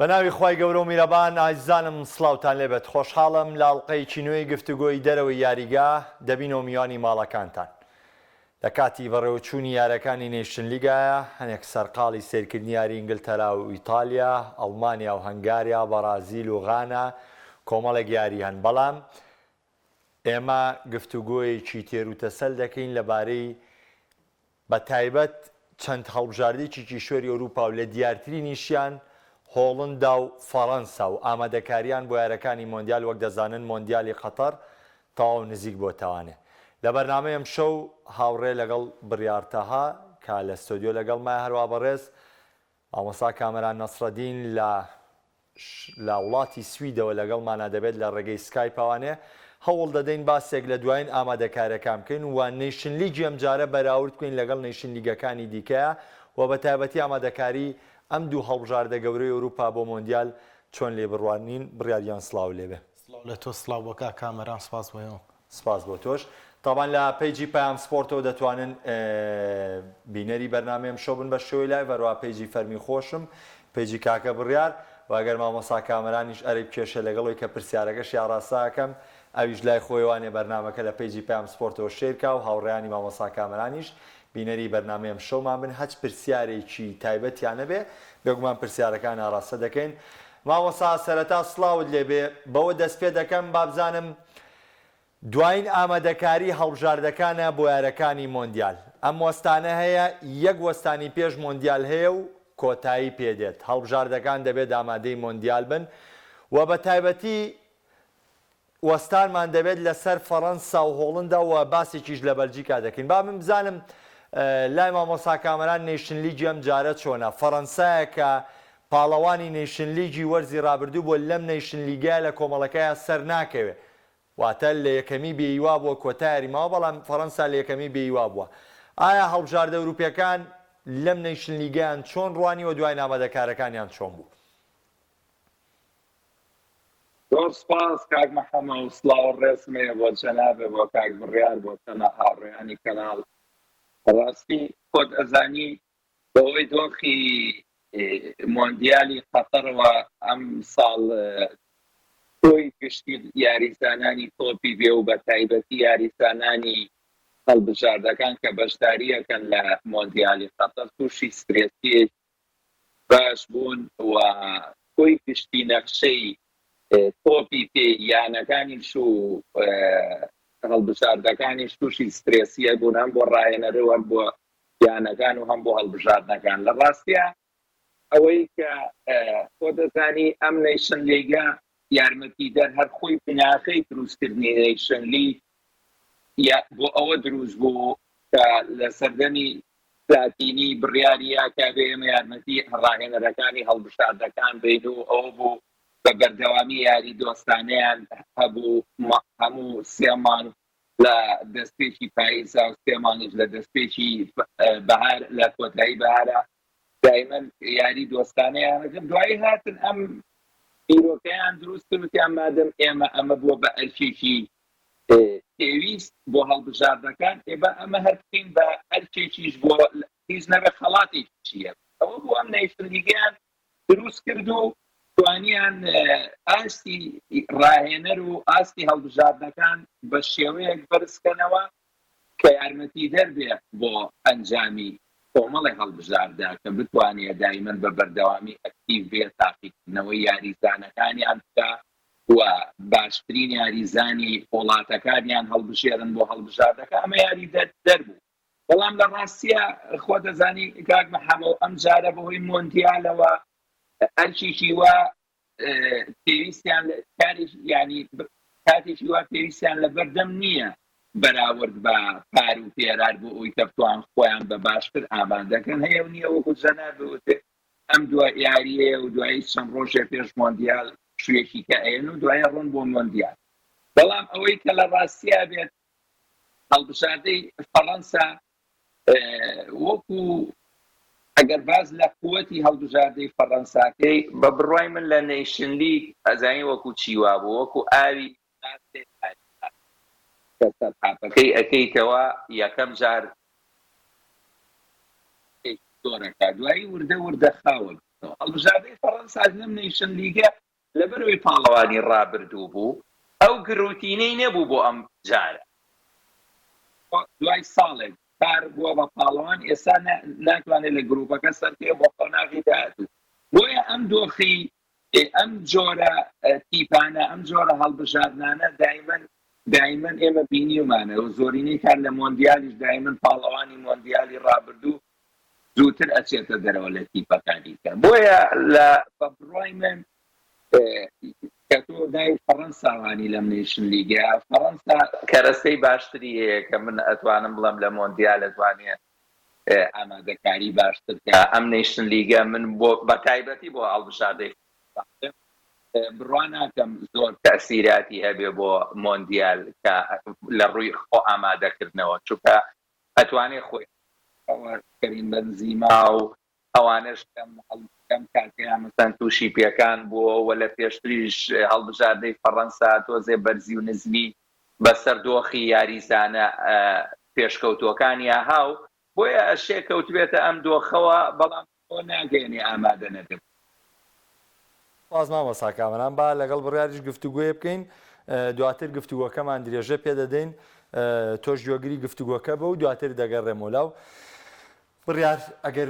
بەناوی خی گەورە و میرەبان ئازیزانم سڵاوتان لێبێت خۆشحاڵم لاڵقەیەکی نوێی گفتوگۆی دەرەوەی یاریگا دەبینەوە میوانی ماڵەکانتان لە کاتی بەڕێوەچوونی یارەکانی نێشن لیگایە هەنێک سەرقاڵی سیرکردنی یاری ئینگلتەرا و ئیتالیا ئەڵمانیا و هەنگاریا بەرازیل و غانا کۆمەڵێک یاری هەن بەڵام ئێمە گفتوگۆیەکی تێروتەسەل دەکەین لەبارەی بە تایبەت چەند هەڵبژاردەیەکی کیشوەری ئەوروپا و لە دیارترینیشیان هۆڵندا و فەڕەنسا و ئامادەکاریان بۆ یارەکانی مۆندیال وەک دەزانن مۆندیالی قەتەر تەواو نزیک بۆ تەوانێ لە بەرنامەیەم شەو هاوڕێ لەگەڵ بڕیارتەها کا لە ستۆدیۆ لەگەڵ مای هەروە بەڕێز مامۆستا کامەران نەسرەدین لە وڵاتی سویدەوە لەگەڵمانە دەبێت لە ڕێگەی سکایپەوانێ هەوڵ دەدەین باسێک لە دوایین ئامادەکاریەکان بکەین و نێشن لیگی ئەم جارە بەراورد بکەین لەگەڵ نێشن لیگەکانی دیکەیە و بە تایبەتی ئامادەکاری ئەم دوو هەڵبژاردە گەورەی ئەوروپا بۆ مۆندیال چۆن لێ بڕوانین بڕیاریان سڵاو لێبێ لە تۆ سڵاو بۆکە کامەران سپاس بۆیەوە سپاس بۆ تۆش تاوان لە پەیجی پایام سپۆرتەوە دەتوانن بینەری بەرنامەیەم شۆ بن بە شێوەی لای بەروە پەیجی فەرمی خۆشم پەیجی کاکە بڕیار واگەر مامۆستا کامەرانیش ئەرێ کێشە لەگەڵەوەی کە پرسیارەکەش یاڕاستاکەم ئەویش لای خۆیوانێ بەرنامەکە لە پەیجی پایام سپۆرتەوە شێرکا و هاوڕێیانی مامۆستا کامەرانیش بینەری بەرنامەیەم شەومان بن هەچ پرسیارێکی تایبەتیان نەبێ بێگومان پرسیارەکان ئاڕاستە دەکەین مامۆستا سەرەتا سڵاوت لێبێ بەوە دەست پێ دەکەم با بزانم دوایین ئامادەکاری هەڵبژاردەکانە بۆ یارەکانی مۆندیال ئەم وەستانە هەیە یەک وەستانی پێش مۆندیال هەیە و کۆتایی پێدێت هەڵبژاردەکان دەبێت ئامادەی مۆندیال بن و بە تایبەتی وەستانمان دەبێت لەسەر فەڕەنسا و هۆڵندا و باسێکیش لە بەلجیکا دەکەین با من بزانم لای مامۆستا کامەران نێشن لیگی ئەم جارە چۆنە فەڕەنسایە کە پاڵەوانی نێشن لیگی وەرزی ڕابردوو بۆ لەم نێشن لیگای لە کۆمەڵەکەیە سەر ناکەوێت واتە لە یەکەمی بێیوا بووە کۆتایری ماوە بەڵام فەڕەنسا لە یەکەمی بێیوا بووە ئایا هەڵبژاردە ئەوروپیەکان لەم نێشن لیگایان چۆن ڕوانی و دوای ئامادەکارەکانیان چۆن بوو زۆر سپاس کاک مەحەممە و سڵاو ڕێسمەیە بۆ جەنابێ بۆ کاک بڕیار بۆ تەنە هاوڕێیانی کەناڵ ڕاستی خۆت ئەزانی بەوەی دۆخی مۆندیالی قەتەرەوە ئەم ساڵ تۆی گشتی یاریزانانی تۆپی بێ و بە تایبەتی یاریزانانی هەڵبژاردەکان کە بەشداریەکەن لە مۆندیالی قەتەر تووشی سترێسی باش بوون و تۆی گشتی نەخشەی تۆپی پێ یانەکانیش و هەڵبژاردەکانیش تووشی سترێسیە بوون هەم بۆ ڕاهێنەرەوە بۆ یانەکان و هەم بۆ هەڵبژاردنەکان لە ڕاستیە ئەوەی کە خۆ دەزانی ئەم نێشن لیگا یارمەتیدەر هەر خۆی بناخەی دروستکردنی نێشن لیگ بۆ ئەوە دروست بوو کە لە سەردەمی پلاتینی بڕیاریە کە بێ ئێمە یارمەتی ڕاهێنەرەکانی هەڵبژاردەکان بین و ئەوە بوو بە بەردەوامی یاری دۆستانەیان هەبوو هەموو سێمان لە دەستپێکی پاییزا و سێمانش لە دەستپێکی بەهار لە کۆتایی بەهارە دایمەن یاری دۆستانەیان دوایی هاتن ئەم ئیرۆپیان دروستن وتیان مادەم ئێمە ئەمە بووە بە ئەرکێکی پێویست بۆ هەڵبژاردەکان ئێبە ئەمە هەر بکەین بە ئەرکێکیش بۆ هیچ نەبێ خەڵاتێکی چییە ئەوە بۆ ئەم نێشن لیگیان دروست کرد و توانیان ئاستی ڕاهێنەر و ئاستی هەڵبژاردنەکان بە شێوەیەک بەرزکەنەوە کە یارمەتی دەربێ بۆ ئەنجامی کۆمەڵی هەڵبژاردە کە بتوانێت دایمەن بە بەردەوامی ئەکتیڤ بێت تاقیکردنەوەی یاریزانەکانیان بکە و باشترین یاریزانی وڵاتەکانیان هەڵبژێرن بۆ هەڵبژاردەکە ئەمە یاری دەربوو بەڵام لە ڕاستیە خۆ دەزانی کاک مەحەممە ئەم جارە بەهۆی مۆندیالەوە ئەرکێکی وە پێویستیان ینی کاتێکی وا پێویستیان لە بەردەم نییە بەراورد بە پار و پێرار بۆ ئەوی کە بتوان خۆیان بە باشتر ئامادەکەن هەیە و نییە وەکو جەنابێت ئەم دوای یاریەیە و دوایی چەند ڕۆژێ پێش مۆندیال شوێکی کە ئێن و دوایە ڕوون بۆ مۆندیال بەڵام ئەوەی کە لە ڕاستیە بێت هەڵبژاردەی فەڕەنسا وەکو ئەگەر باز لە قووەتی هەڵبژاردەی فەڕەنساکەی بە بڕوای من لە نێشن لیگ ئەزانی وەکو چیوا بوو وەکو ئاوی کە سەرحاپەکەی ئەەکەیتەوە یەکەم جار زۆرەکە دوایی وردە خاوە دەکەنەوە هەڵبژاردەی فەڕەنسا لەم نیشن لیگە لەبەرەوەی پاڵەوانی ڕابردوو بوو ئەو گروتینەی نەبوو بۆ ئەم جارە دوای ساڵێک کار بووە بە پاڵەوان ئێستا ناتوانێت لە گروپەکە سەرکێ بۆ قۆناغی داهاتوو بۆیە ئەم دۆخی ئەم جۆرە تیپانە ئەم جۆرە هەڵبژاردنانە دائیمەن ئێمە بینیومانە و زۆرینەی کار لە مۆندیالیش دائیمەن پاڵەوانی مۆندیالی ڕابردوو زووتر ئەچێتە دەرەوە لە تیپەکانی کە بۆیە لە بەبڕای من کە تۆ دای فەڕەنساوانی لەم نیشن لیگە فەڕەنسا کەرەستەی باشتری هەیە کە من ئەتوانم بڵم لە مۆندیال ئەتوانێت ئامادەکاری باشتر کە ئەم نیشن لیگە من بۆ بە تایبەتی بۆ هەڵبژاردەی بڕوا ناکەم زۆر تەسیراتی هەبێ بۆ مۆندیال کە لە ڕووی خۆ ئامادەکردنەوە چونکە ئەتوانێت خۆی کەریم بەنزیما و ئەوانش کەم کاتیان مەسەن تووشی پێکان بووە و لە پێشتریش هەڵبژاردەی فەڕەنسا تۆزێ بەرزی و نزمی بەسەر دۆخی یاریزانە پێشکەوتوەکانی هاو بۆیە ئەشێ کەوتبێتە ئەم دۆخەوە بەڵام تۆ ناگەێنێ ئامادە نەبێت وازمان وەسا کامەران با لەگەڵ بڕیاریش گفتوگوۆیە بکەین دواتر گفتوگۆکەمان درێژە پێدەدەین تۆش گوێگری گفتوگۆکە بە و دواتر دەگەڕێمەوە لاو بڕیار ئەگەر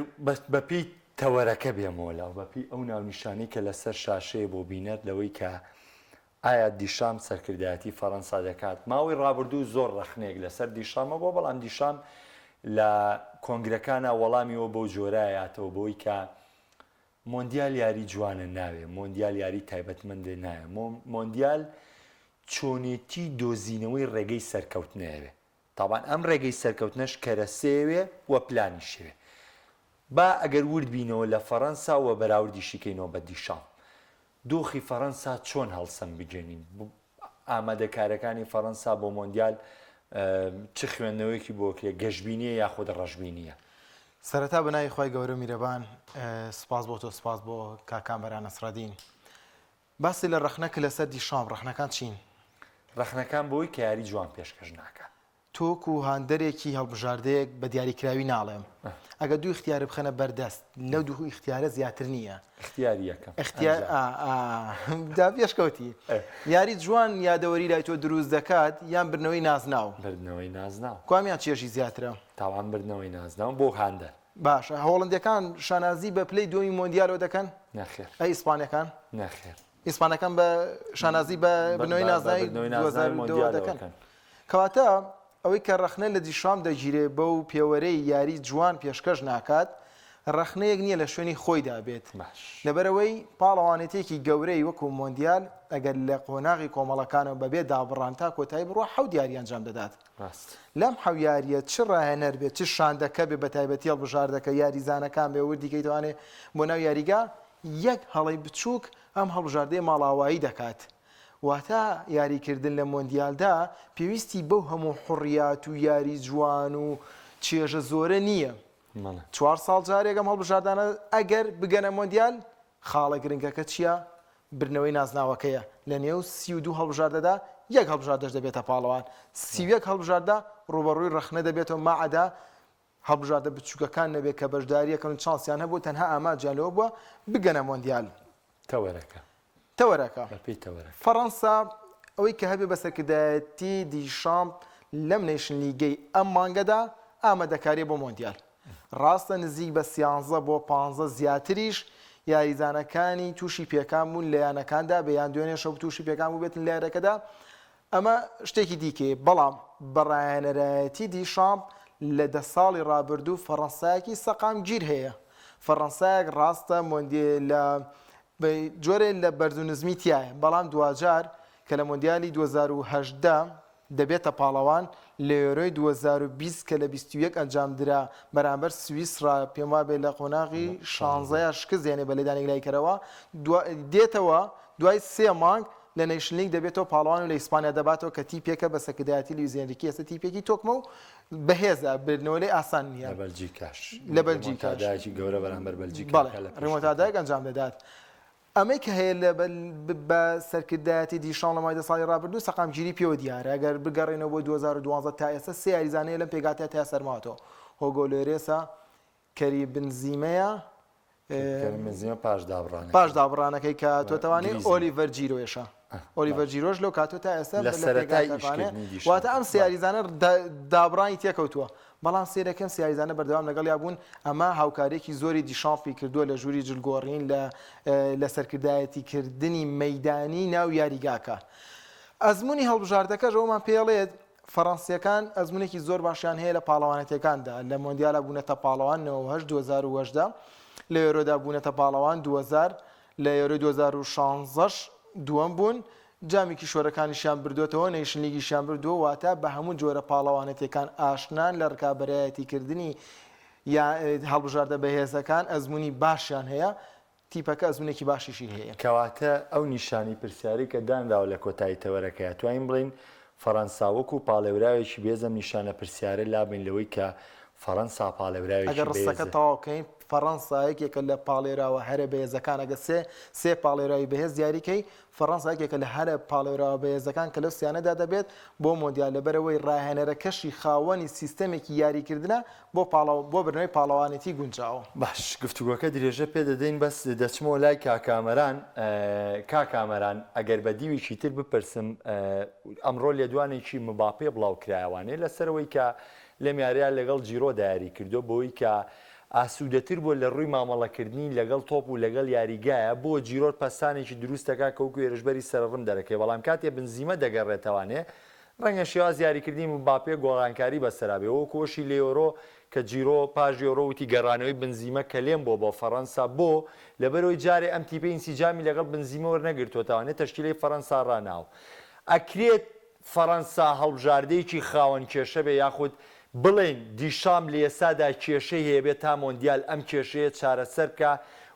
بەپی تەوەرەکە بێمەوە لاو بەپی ئەو ناونیشانی کە لەسەر شاشەیە بۆ بینەت لەوەی کە ئایا دیشام سەرکردایەتی فەڕەنسا دەکات ماوەی ڕابردوو زۆر ڕەخنێک لەسەر دیشامە بۆ بەڵام دیشام لە کۆنگرەکانە وەڵامیەوە بەو جۆرایەتەوە بۆی کە مۆندیال یاری جوانە ناوێ مۆندیال یاری تایبەتمەندێ نایە مۆندیال چۆنێتی دۆزینەوەی ڕێگەی سەرکەوتنەیەوێ تاوان ئەم ڕێگەی سەرکەوتنەش کەرەسێوێ وە پلانی شێوێ با ئەگەر ورد بینەوە لە فەڕەنسا و بەراوردیشیکەینەوە بە دیشام دۆخی فەڕەنسا چۆن هەڵسەم بجێنین ئامادەکارەکانی فەڕەنسا بۆ مۆندیال چ خوێندنەوەیەکی بۆکرێ گەشتبینیە یاخود ڕەشبینیە سەرەتا بەناوی خۆی گەورە میرەبان سپاس بۆ تۆ سپاس بۆ کاکامبەران نەسرەدین باسی لە ڕەخنەکە لەسەر دیشام ڕەخنەکان چین ڕەخنەکان بۆی کە یاری جوان پێشکەش ناکات تۆک و هاندەرێکی هەڵبژاردەیەک بە دیاریکراوی ناڵێم ئەگە دوو اختیار بخەنە بەردەست لەو دوو اختیارە زیاتر نییە اختیاری یەکەم دا پێشکەوتی یاری جوان یادەوەری لای تۆ دروست دەکات یان برنەوەی نازناو بردنەوەی نازناو کامیان چێژی زیاترە تاوان بردنەوەی نازناو بۆ هاندەر باشە هۆڵندەکان شانازی بە پلەی دومی مۆندیالەوە دەکەن نەخێر ئەی ئیسپانیەکان نەخێر ئیسپانەکان بە شانازی بە بنەوەی نازناوی 2002 دەکەن کەواتە ئەوەی کە ڕەخنە لە دیشام دەگیرێ بەو پێوەرەی یاری جوان پێشکەش ناکات ڕەخنەیەک نییە لە شوێنی خۆیدا بێت لەبەرەوەی پاڵەوانێتێکی گەورەی وەکو مۆندیال ئەگەر لە قۆناغی کۆمەڵەکانەوە بەبێ دابڕان تا کۆتایی بڕۆ حەوت یاری ئەنجام دەدات لەم حەویاریە چ ڕاهێنەر بێت چ شاندەکە بێ بە تایبەتی هەڵبژاردەکە یاریزانەکان بێ وردیکەی توانێت بۆ ناو یاریگا یەک هەڵی بچووک ئەم هەڵبژاردەیە ماڵاوایی دەکات واتە یاریکردن لە مۆندیالدا پێویستی بەو هەموو حڕیات و یاری جوان و چێژە زۆرە نییە 4 ساڵ جارێکم هەڵبژاردانە ئەگەر بگەنە مۆندیال خاڵە گرنگەکە چییە؟ برنەوەی نازناوەکەیە لە نێو 32 هەڵبژاردەدا یەک هەڵبژاردەش دەبێتە پاڵەوان 31 هەڵبژاردە ڕوبەڕووی ڕەخنە دەبێتەوە ماعەدا هەڵبژاردە بچووکەکان نەبێت کە بەشداریەکەن چانسیان هەبوو تەنها ئاماجیانەوە بووە بگەنە مۆندیال تەوەرەکە فەڕەنسا ئەوەی کە هەبێ بەسەرکردایەتی دیشام لەم نیشن لیگەی ئەم مانگەدا ئامادەکاری بۆ مۆندیال ڕاستە نزیک بە 13 بۆ 15 زیاتریش یاریزانەکانی تووشی پێکان بوون لە یانەکاندا بەیان دوێنێ شەو تووشی پێکان بوو بێتن لە یارەکەدا ئەمە شتێکی دیکەیە بەڵام بەڕایەنەرایەتی دیشام لە 10 ساڵی ڕابردوو فەڕەنسایەکی سەقام گیر هەیە فەڕەنسایەک ڕاستە لە جۆرێ لە بەرزونزمی تایە بەڵام دوجار کە لە مۆندیالی 2010 دەبێتە پاڵەوان لە یۆرۆی 2020 کە لە 21 ئەنجام درا بەرامبەر سویسرا پێم وابێت لە قۆناغی 16 شکست یێنێ بە لەدانی لایکەرەوە دێتەوە دوای 3 مانگ لە نیشن لیگ دەبێتەوە پاڵەوان و لە ئیسپانیا دەباتەوە کە تیپێکە بە سەرکردایەتی لیوزیەنێکی ئێستا تیپێکی تۆکمە و بەهێزە بردنەوەی ئاسان نییە لە بەلجیکاش گەورە بەرامبەر بەلجیک ڕێمۆتادایەک ئەنجام دەدات ئەمەی کە هەیە بە سەرکردایەتی دیشان لە مای 10 ساڵی ڕابردوو سەقامگیری پێوە دیارە ئەگەر بگەڕێنەوە بۆ 2012 تا ئێستا 3 یاریزانەیە لەم پێگاتە تا سەرماتەوە هۆگۆ لۆرێسە کەری بنزیمەیە پاش دابڕانەکەی کە تۆتەوانی ئۆلیڤەر جیرۆێشە ئۆلیڤەر جیرۆژ لەو کاتۆ تا ئێستا لە سەرەتایانێ واتە ئەم سیاریزانە دابڕانی تێکەوتووە بەڵام سێرەکەم سیاریزانە بەردەوام لەگەڵ یابوون ئەمە هاوکارێکی زۆری دیشامپی کردووە لە ژووری جلگۆڕین لە سەرکردایەتیکردنی مەیدانی ناو یاریگاکە. ئەزمموی هەڵبژاردەکەش ئەومان پێڵێت فەڕەنسیەکان ئەزمونێکی زۆر باشیان هەیە لە پاڵەوانەتەکاندا لە مۆندیالە بوونەتە پاڵەوان 2010 لە یۆرۆدا بوونەتە پاڵەوان 2000 لە یۆرۆ 2016 دووەم بوون جامی کیشۆرەکانیشیان بردوێتەوە نەیشن لیگیشیان بردووە واتە بە هەموو جۆرە پاڵەوانەتەکان ئاشنان لە ڕکابەرایەتیکردنی یا هەڵبژاردە بەهێزەکان ئەزمموی باشیان هەیە تیپەکە ئەزمونێکی باشیشی هەیە کەواتە ئەو نیشانی پرسیاری کە دانراوە لە کۆتایی تەوەرەکەی توانین بڵین فەڕەنساوەک و پاڵێوراوێکی بێزەم نیشانە پرسیارە لابین لەوەی کە فەڕەنسا پاڵێوراوێکی ئەگەر ڕستەکە تەواوکەین فەڕەنسا یەکێکە لە پاڵێراوە هەرە بەهێزەکان ئەگە سێ پاڵێراوی بەهێز دیاریکەی فەڕەنسا یەکێکە لە هەرە پاڵێراوە بەهێزەکان کە لەو سیانەدا دەبێت بۆ مۆندیال لەبەرەوەی ڕاهێنەرەکەشی خاوەنی سیستەمێکی یاریکردنە بۆ برنەوەی پاڵەوانێتی گونجاوە. باش گفتوگۆکە درێژە پێ دەدەین بەس دەچمەوە لای کاکامەران ئەگەر بە دیویشی تر بپرسم ئەمڕۆ لێدوانێکی مباپێ بڵاو کرایوانێ لەسەرەوەی کە لەم یاریان لەگەڵ جیرۆ دایاری کردو بۆی کە ئاسوودەتر بۆ لە ڕووی مامەڵەکردنی لەگەڵ تۆپ و لەگەڵ یاریگایە بۆ جیرۆر پەستانێکی دروستەکە کەوکو ێرشبەری سەرڕم دەرەکەی بەڵام کاتێ بنزیمە دەگەڕێتەوانێ ڕەنگە شێواز یاریکردنی مباپێ گۆڕانکاری بەسەرابێ وە کۆشی لە یۆرۆ کە جیرۆ پاژ یۆرۆ وتی گەڕانەوەی بنزیمە کە لێم بۆ فەڕەنسا بۆ لەبەرەوەی جارێ ئەم تیپە ئینسیجامی لەگەڵ بنزیمە وەرنەگرتوێتەوانێت تەشکیلەی فەڕەنسا ڕناو ئەکرێت فەڕەنسا هەڵبژاردەیەکی خاوەن کێشە بێ یاخود بڵێن دیشام لە ئێسادا کێشەی هەیەبێت تا مۆندیال ئەم کێشەیە چارەسەر بکە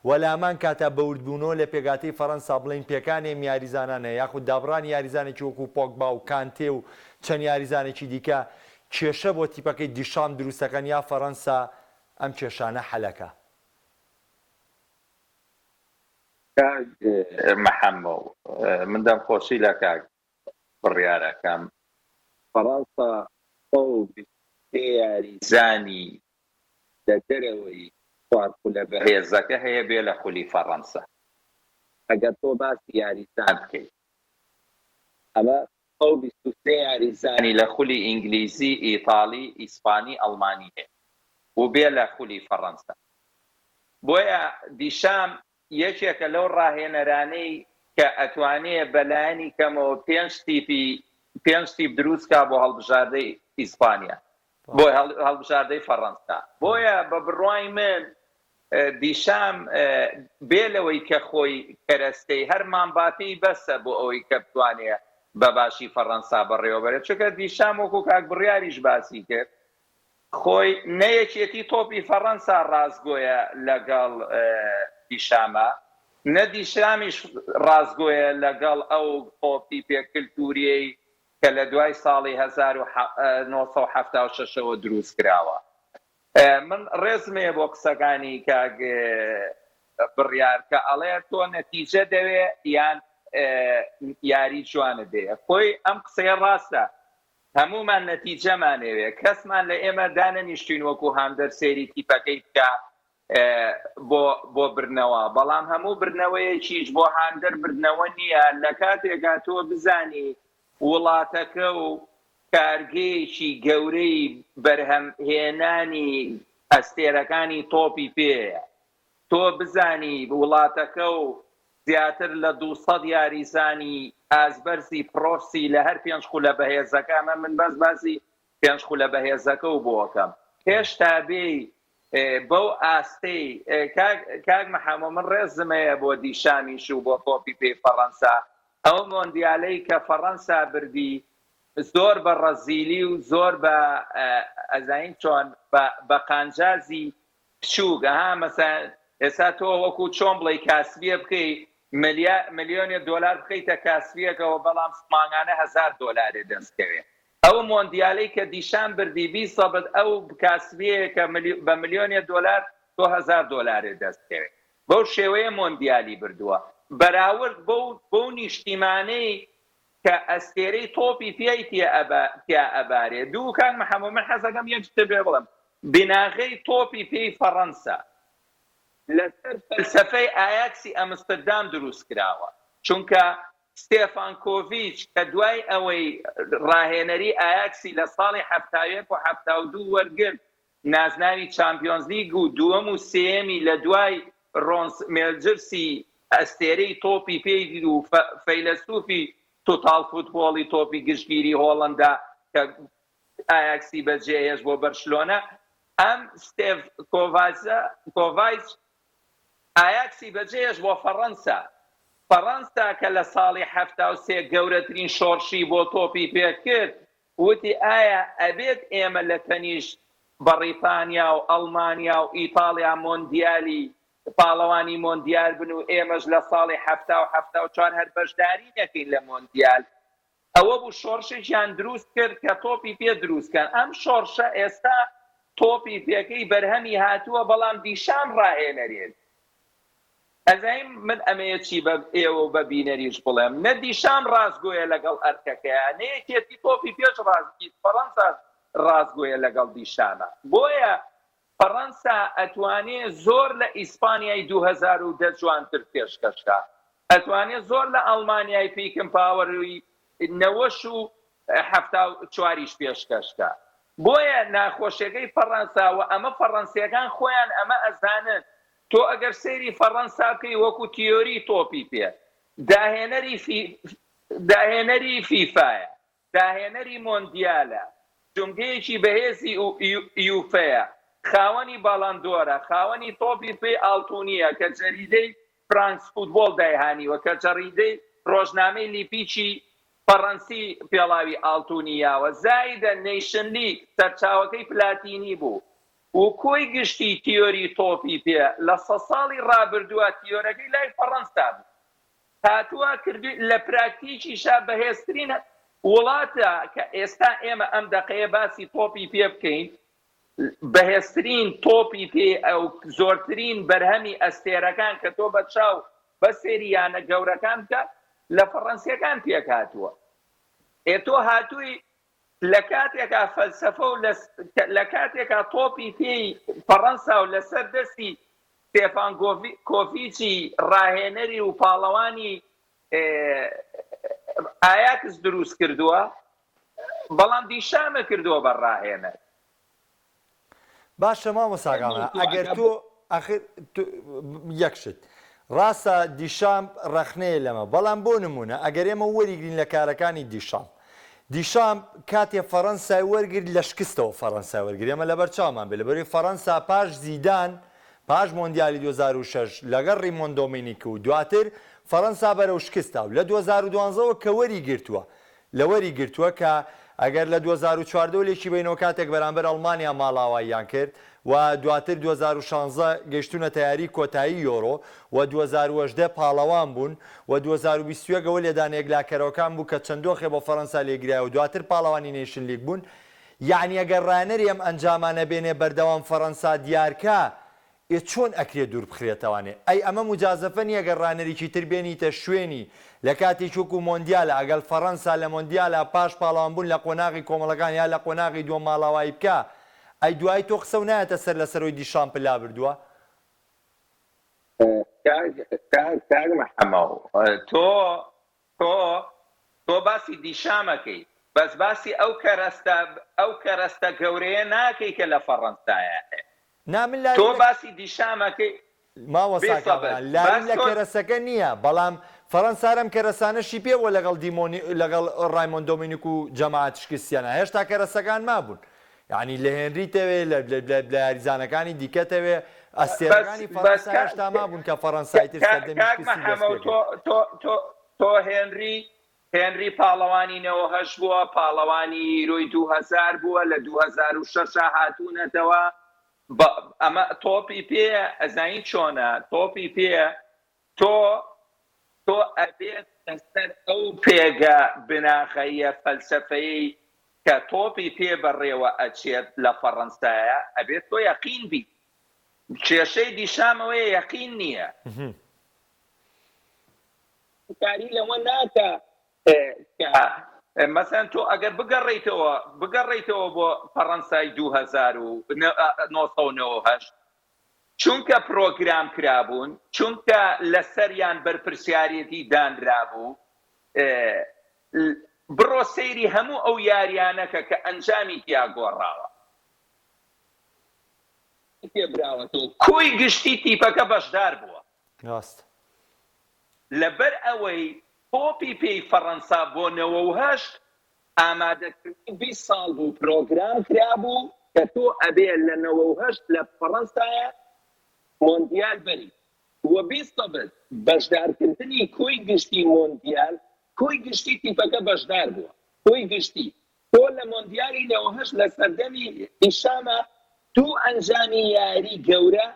وەلامان کاتە بەوردبوونەوە لە پێگاتی فەڕەنسا بڵین پێکانێ یاریزانانە یاخود دابڕانی یاریزانێکی وەکو پۆگبا و کانتێ و چەند یاریزانێکی دیکە کێشە بۆ تیپەکەی دیشام دروستەکەن یا فەڕەنسا ئەم کێشانە حەلەکە. محەممە من دەمخۆشی لە کاک بڕیارەکەم فەڕەنسا یاریزانی دەرەوەی خواردخولە بەهێزەکە هەیە بێ لە خولی فەڕەنسا ئەگەر تۆ باسی یاریزان بکەیت ئەمە ئەو 23 یاریزانی لە خولی ئینگلیزی ئیتاڵی ئیسپانی ئەڵمانی هەیە و بێ لە خولی فەڕەنسا بۆیە دیشام یەکێکە لەو ڕاهێنەرانەی کە ئەتوانێت بەلایەنی کەمەوە پێنج تیپ دروستکە بۆ هەڵبژاردەی ئیسپانیا بۆ هەڵبژاردەی فەڕەنسا بۆیە بە بڕوای من دیشام بێ لەوەی کە خۆی کەرەستەی هەر مامباپی بەسە بۆ ئەوەی کە بتوانێت بە باشی فەڕەنسا بەڕێوەبەرێت چونکە دیشام وەکو کاک بڕیاریش باسی کرد خۆی نەیەکێتی تۆپی فەڕەنسا ڕازگۆیە لەگەڵ دیشامە نە دیشامیش ڕازگۆیە لەگەڵ ئەو تۆپی پێکلتوریەی کە لە دوای ساڵی 1976ەوە دروست کراوە. من ڕێزمێ بۆ قسەکانی کاک بڕیار کە ئەڵێ تۆ نەتیجە دەوێ یان یاری جوانە دەیە خۆی ئەم قسەیە ڕاستە هەمومان نەتیجەمانەوێ کەسمان لە ئێمە دانەنیشتین وەکو هەمدەر سێری تیپەکەی بکە بۆ برنەوە بەڵام هەموو برنەوەیەکیش بۆ هەمدەر برنەوە نییە لە کاتێکا تۆ بزانی وڵاتەکە و کارگەیەکی گەورەی بەرهەمهێنانی ئەستێرەکانی تۆپی پێەیە تۆ بزانی وڵاتەکە و زیاتر لە 200 یاریزانی ئازبەرزی پرۆسی لە هەر پێنج خولە بەهێزەکانە من بەس باسی پێنج خولە بەهێزەکە و بۆکەم هێشتا بێ بەو ئاستەی کاک محەممە من ڕێزمەیە بۆ دیشامیش و بۆ تۆپی پێی فەڕەنسا ئەو مۆندیالەی کە فەڕەنسا بردی زۆر بە ڕەزیلی و زۆر بە ئەزین چۆن بە قانجازی بچووکە ها مەسەن ئێستا تۆ وەکو چۆن بڵێ کاسبیە بکەی ملیۆنی دۆلار بکەیتە کاسبیەکەوە بەڵام مانگانە $1000 دەستکەوێت ئەو مۆندیالەی کە دیشان بردی 20 ئەو کاسبیەیە کە بە ملیۆنی دۆلار تۆ $1000 دەستکەوێت بەو شێوەیە مۆندیالی بردووە بەراورد بۆ نیشتیمانەی کە ئەستێرەی تۆپی پێی تیا ئەبارێ دوو کان محەممە من حەزەکەم یەک شتە بێ بڵم بناغەی تۆپی پێی فەڕەنسا لەسەر فەلسەفەی ئایاکسی ئەمستردام دروست کراوە چونکە ستێفانکۆڤیچ کە دوای ئەوەی ڕاهێنەری ئایاکسی لە ساڵی 1972 وەرگرت نازناوی چامپیۆنز لیگ و دووەم و سێەمی لە دوای مێلجرسی ئەستێرەی تۆپی پێی و فەیلسوفی توتال فوتبۆڵی تۆپی گشتگیری هۆڵندا کە ئایاکسی بەجێهێش بۆ بەرشلۆنە ئەم ستێڤ کۆڤایچ ئایاکسی بەجێهێش بۆ فەڕەنسا کە لە ساڵی 1970 گەورەترین شۆڕشی بۆ تۆپی پێکرد وتی ئایا ئەبێت ئێمە لە تەنیشت بەریتانیا و ئەڵمانیا و ئیتالیا مۆندیالی پاڵەوانی مۆندیال بن و ئێمەش لە ساڵی 1974 هەر بەشداری نەکەین لە مۆندیال ئەوە بوو شۆڕشێکیان دروست کرد کە تۆپی پێ دروستکەن ئەم شۆڕشە ئێستا تۆپی پێکەی بەرهەمی هاتووە بەڵام دیشان ڕاهێنەرێت ئەزایم من ئەمەیەکی بە ئێوە بە بینەریش بڵێم نەدیشان ڕازگۆیە لەگەڵ ئەرکەکەیە نەیەکێتی تۆپی پێش ڕازگیت فەڕەنسا ڕازگۆیە لەگەڵ دیشانە بۆیە فەڕەنسا ئەتوانێت زۆر لە ئیسپانیای 2010 جوانتر پێشکەشکە ئەتوانێت زۆر لە ئەڵمانیای پیکن پاوەروی 94 پێشکەشکە بۆیە ناخۆشیەکەی فەڕەنساوە ئەمە فەڕەنسیەکان خۆیان ئەمە ئەزانن تۆ ئەگەر سەیری فەڕەنسا بکەی وەکو تیۆری تۆپی پێ داهێنەری فیفایە داهێنەری مۆندیالە جونگەیەکی بەهێزی یوفەیە خاوەنی باڵاندۆرە خاوەنی تۆپی پێی ئاڵتونیە کە جەریدەی فرانس فوتبۆڵ دایهانیوە کە جەریدەی ڕۆژنامەی لیپیچی فەڕەنسی پێڵاوی ئاڵتونیاوە زایدە نیشن لیگ سەرچاوەکەی پلاتینی بوو و کۆی گشتی تیۆری تۆپی پێ لە 100 ساڵی ڕابردووە تیۆرەکەی لای فەڕەنسا بوو هاتووە کردووی لە پراکتیکیشا بەهێزترین وڵاتە کە ئێستا ئێمە ئەم دەقەیە باسی تۆپی پێ بکەین بەهێزترین تۆپی پێ ئەو زۆرترین بەرهەمی ئەستێرەکان کە تۆ بە چاو بە سێریانە گەورەکان کە لە فەڕەنسیەکان پێک هاتووە تۆ هاتووی لە کاتێکا فەلسەفە و لە کاتێکا تۆپی پێی فەڕەنسا و لەسەر دەستی ستێفانکۆڤیچی ڕاهێنەری و پاڵەوانی ئایاکس دروست کردووە بەڵام دیشامە کردووە بە ڕاهێنەر باشە مامۆساگامە ئەگەر تۆ یەکشت ڕاستە دیشام ڕەخنەیە لەمە بەڵام بۆ نمونە ئەگەر ئێمە وەریگرین لە کارەکانی دیشام کاتێ فەڕەنسای وەرگرت لە شکستەوە فەڕەنسای وەرگرت ئێمە لەبەر چاومان بێ لەبەرەوەی فەڕەنسا پاش زیدان پاش مۆندیالی 2006 لەگەڵ ڕیمۆن دۆمینیک و دواتر فەڕەنسا بەرەو شکستا و لە 2012ەوە کە وەری گرتووە کە ئەگەر لە 2014 لێکی بینەوە کاتێک بەرامبەر ئەڵمانیا ماڵاواییان کرد و دواتر 2016 گەشتونە تیاری کۆتایی یۆرۆ و 2018 پاڵەوان بوون و 2021 لێدانەیەک لاکەرەوەکان بوو کە چەندۆخێ بۆ فەڕەنسا لێگرایە و دواتر پاڵەوانی نێشن لیگ بوون یعنی ئەگەر ڕانەری ئەم ئەنجامانە بێنێ بەردەوام فەڕەنسا دیارکە چۆن ئەکرێت دوور بخرێتەوانێ ئەی ئەمە مجازەفە نیە ئەگەر ڕانەرێکی تر بێنیتە شوێنی لە کاتی چووکو مۆندیالە ئەگەر فەڕەنسا لە مۆندیالە پاش پاڵاوانبوون لە قۆناغی کۆمەڵەکان یا لە قۆناغی دووە ماڵاوایی بکە ئەی دوای تۆ قسە و نایەتە سەر لەسەرەوەی دیشان پلا بردووە تۆ باسی دیشامەکەی بەس باسی ئەو کەرەستە گەورەیە ناکەی کە لە فەڕەنسایە تۆ باسی دیشامەکەی ماوەساکە لارین لە کەرەسەکە نییە بەڵام فەڕەنسارم کەرەسانەشی پێوە لەگەڵ ڕایمۆن دۆمینیک و جەماعەت شکستیانە هێشتا کەرەسەکان مابوون یعنی لە هێنریتەوێ لە یاریزانەکانی دیکەتەوێ ئەستێرەکانی فەڕەنسا هێشتا مابوون کە فەڕەنسای تر تۆ هێنری پاڵەوانی 98 بووە پاڵەوانی ڕۆی 2000 بووە لە 2006 هاتوونەتەوە ئەمە تۆپی پێ ئەزانی چۆنە تۆپی پێ تۆ ئەبێت لەسەر ئەو پێگە بناخەیە فەلسەفەیە کە تۆپی پێ بەڕێوە ئەچێت لە فەڕەنسایە ئەبێت تۆ یەقین بی کێشەی دیشامەوەی یەقین نییە کاری لەوە ناکە مەسەن تۆ ئەگەر بگەڕێیتەوە بۆ فەڕەنسای 2009 چونکە پرۆگرام کرابوون، چونکە لەسەریان بەرپرسیارەتی دانرابوو، بڕۆ سەیری هەموو ئەو یاریانەکە کە ئەنجامی تیا گۆڕاوە کۆی گشتی تیپەکە بەشدار بووە. لەبەر ئەوەی تۆپی پێی فەڕەنسا بۆ 98 ئامادەکردنی 20 ساڵ بوو، پرۆگرام کرابوو کە تۆ ئەبێ لە 98 لە فەڕەنسایە مۆندیال بەری وە 20 بێت بەشدارکردنی کۆی گشتی مۆندیال، کۆی گشتی تیپەکە بەشدار بووە. کۆی گشتی تۆ لە مۆندیالی 98 لە سەردەمی ئیشامە دوو ئەنجامی یاری گەورە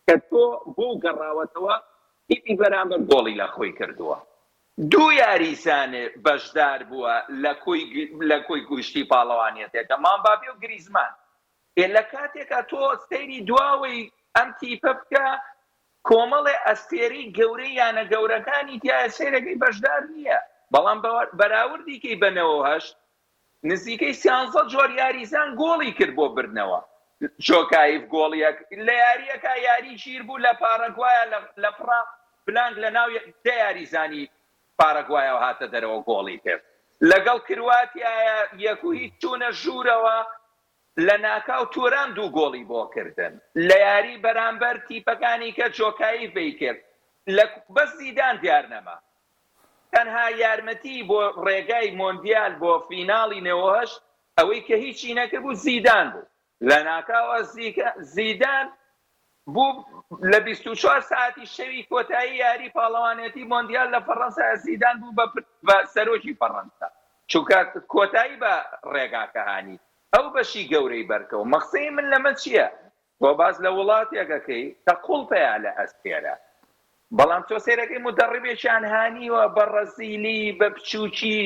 کە تۆ بۆ گەڕاوەتەوە تیپی بەرامبەر گۆڵی لە خۆی کردووە. دوو یاریزانێ بەشدار بووە لە کۆی گشتی پاڵەوانیەتێکە، مامباپێ و گریزمان. لە کاتێکە تۆ سەیری دواوەی ئەم تیپە بکە، کۆمەڵێ ئەستێرەی گەورەی یانە گەورەکانی تایە سەیرەکەی بەشدار نییە. بەڵام بەراوردیکەی بە 98 نزیکەی 13 جۆر یاریزان گۆڵی کرد بۆ بردنەوە. جۆکایف گۆڵیەک لە یاریەکە یاری ژیر بوو لە پاراگوایە لە پڕا بلانگ لە ناو دە یاریزانی پاراگوایەوە هاتە دەرەوە گۆڵی کرد. لەگەڵ کرواتیایە 1-0 چوونە ژوورەوە، لە ناکاو توران دوو گۆڵی بۆ کردن لە یاری بەرامبەر تیپەکانی کە جۆکایفی کرد. بەس زیدان دیار نەما. تەنها یارمەتی بۆ ڕێگای مۆندیال بۆ فیناڵی 98 ئەوەی کە هیچی نەکرد بوو زیدان بوو. لە ناکاوە زیدان بوو لە 24 ساعتی شەوی کۆتایی یاری پاڵەوانێتی مۆندیال لە فەڕەنسا. زیدان بوو بە سەرۆکی فەڕەنسا، چونکە کۆتایی بە ڕێگاکە هانی. ئەو بەشی گەورەی بەرکەوە. مەقسەی من لەمە چییە؟ تۆ باز لە وڵاتێکەکەی کە قوڵپەیە لە ئەستێرە، بەڵام تۆ سێرەکەی مدەڕیبێکیان هانیوە بە ڕەزیلی بە بچووکی.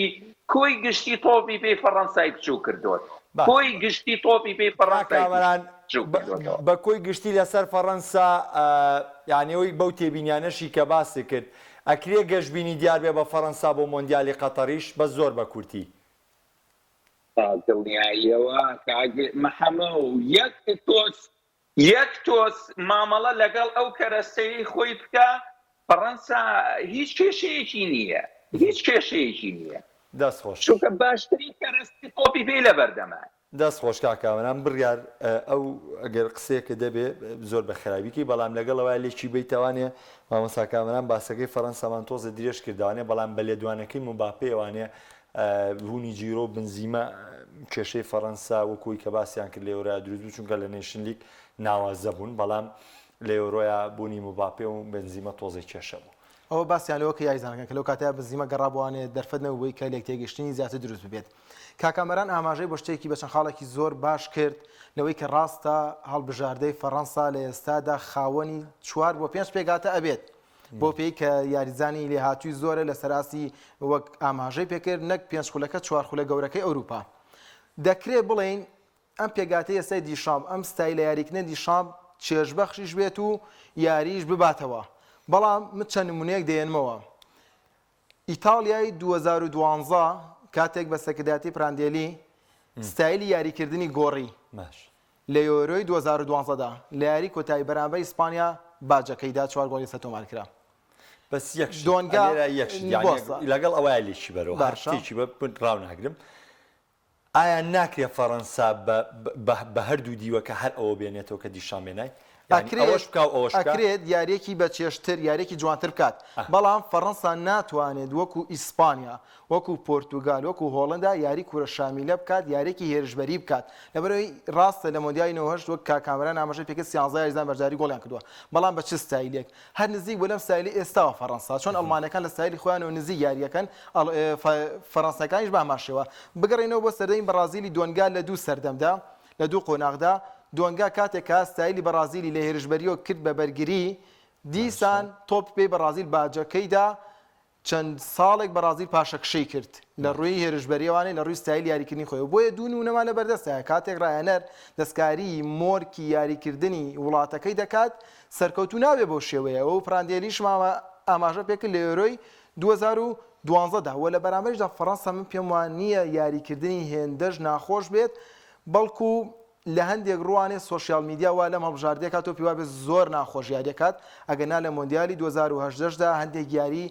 کۆی گشتی تۆپی پێی فەڕەنسای بچوو کردوت. کۆی گشتی تۆپی پێی فەڕەنسای بە کۆی گشتی لەسەر فەڕەنسا، یانەوەی بەو تێبینیانەشی کە باسی کرد، ئەکرێ گەشتبینی دیار بێ بە فەڕەنسا بۆ مۆندیالی قەتەریش بە زۆر بە کورتی. دڵنیاییەوە محەمە و یەک تۆس مامەڵە لەگەڵ ئەو کەرەستەی خۆی بکە. فەڕەنسا هیچ کێشەیەکی نییە، هیچ کێشەیەکی نییە. دەستخۆش چونکە باشترین کەرەستی تۆپی پێی لە بەردەما. دەستخۆش کاکاوەنان بڕیار ئەو ئەگەر قسەیەکە دەبێ زۆر بە خراپیکی، بەڵام لەگەڵەوە لێکی بیتەوانێ مامۆساکامەران باسەکەی فەڕەنسامان تۆزە درێژ کردوانێ، بەڵام بە لێدوانەکەی مومباپێوانێ بوونی جیرۆ بنزیمە کێشەی فەڕەنسا وەکوی کە باسییان کرد لە ئێوروپا دروست بوو، چونکە لە نێشن لیگ ناوازە بوون، بەڵام لە ئێوروپا بوونی مومباپێ و بنزیمە تۆزەی کێشە بوو. ئەوە باسییان لەوە کە یاریزانەکە کە لەو کاتەیە بنزیمە گەڕابوانێت دەرفەتنەوەی کە لێک تێگەشتنی زیاتر دروست ببێت. کاکامەران ئاماژەی بۆ شتێکی بە چەند خاڵێکی زۆر باش کرد لەوەی کە ڕاستە هەڵبژاردەی فەڕەنسا لە ئێستادا خاوەنی 4 بۆ 5 پێگاتە ئەبێت بۆ پێی کە یاریزانی لێهاتووی زۆرە لە سەراسی وەک ئاماژەی پێکرد، نەک 5 خولەکە 4 خولە گەورەکەی ئەوروپا. دەکرێت بڵێن ئەم پێگاتەی ئێستای دیشام، ئەم ستایلە یاریکردنە دیشام چێژبەخشیش بێت و یاریش بباتەوە. بەڵام من چەند نمونەیەک دێنمەوە. ئیتاڵیای 2012 کاتێک بە سەکرداتی پراندێلی ستایلی یاریکردنی گۆڕی لە یۆرۆی 2012دا لە یاری کۆتایی بەرامبەر ئیسپانیا باجەکەیدا 4 گۆڵی سەتۆمار کرا. بەس لەگەڵ ئەوە لێکی بەرەوە شتێکی ڕاو ناگرم. ئایا ناکرێت فەڕەنسا بە هەردوو دیوەکە هەر ئەوە بێنێتەوە کە دیشامێنای؟ ئەکرێت یاریەکی بە چێشتر یاریەکی جوانتر بکات، بەڵام فەڕەنسا ناتوانێت وەکو ئیسپانیا، وەکو پۆرتوگال، وەکو هۆڵندا یاری کوورە شامیلە بکات، یاریەکی هێرشبەری بکات. لەبەرەوەی ڕاستە لە مۆندیالی 98 وەک کاکامەران ئاماژەی پێکرد 13 یاریزان بەشداری گۆڵیان کردووە، بەڵام بە چ ستایلێک هەر نزیک بۆ لەم ستایلی ئێستاوە فەڕەنسا، چۆن ئەڵمانەکان لە ستایلی خۆیانەوە نزیک یاریەکەن، فەڕەنسەکانیش بە ئاماشەوە. بگەڕێنەوە بۆ سەردەمی بەرازیلی دۆنگا لە 2 سەردەمدا لە 2 قۆناغدا. دۆنگا کاتێکە ستایلی بەرازیلی لە هێرشبەریەوە کرد بە بەرگری، دیسان تۆپ پێی بەرازیل باجەکەیدا چەند ساڵێک بەرازیل پاشەکشەی کرد لە ڕووی هێرشبەریەوانەی لە ڕووی ستایلی یاریکردنی خۆی. بۆیە دوو نمونەمان لە بەردەستە. کاتێک ڕایەنەر دەستکاری مۆرکی یاریکردنی وڵاتەکەی دەکات، سەرکەوتوو نابێ بۆ شێوەیە. ئەو پراندێریش ئاماژە پێکرد لە یۆرۆی 2012دا وە لە بەرامبەریشدا فەڕەنسا من پێم وان نییە یاریکردنی هێندەش ناخۆش بێت، بەڵکو لە هەندێک ڕوانێ سوۆشیال میدیا وا لەم هەڵبژاردەکە تۆ پێوا بێ زۆر ناخۆش یاریەکات ئەگەنا لە مۆندیالی 2018دا هەندێک یاری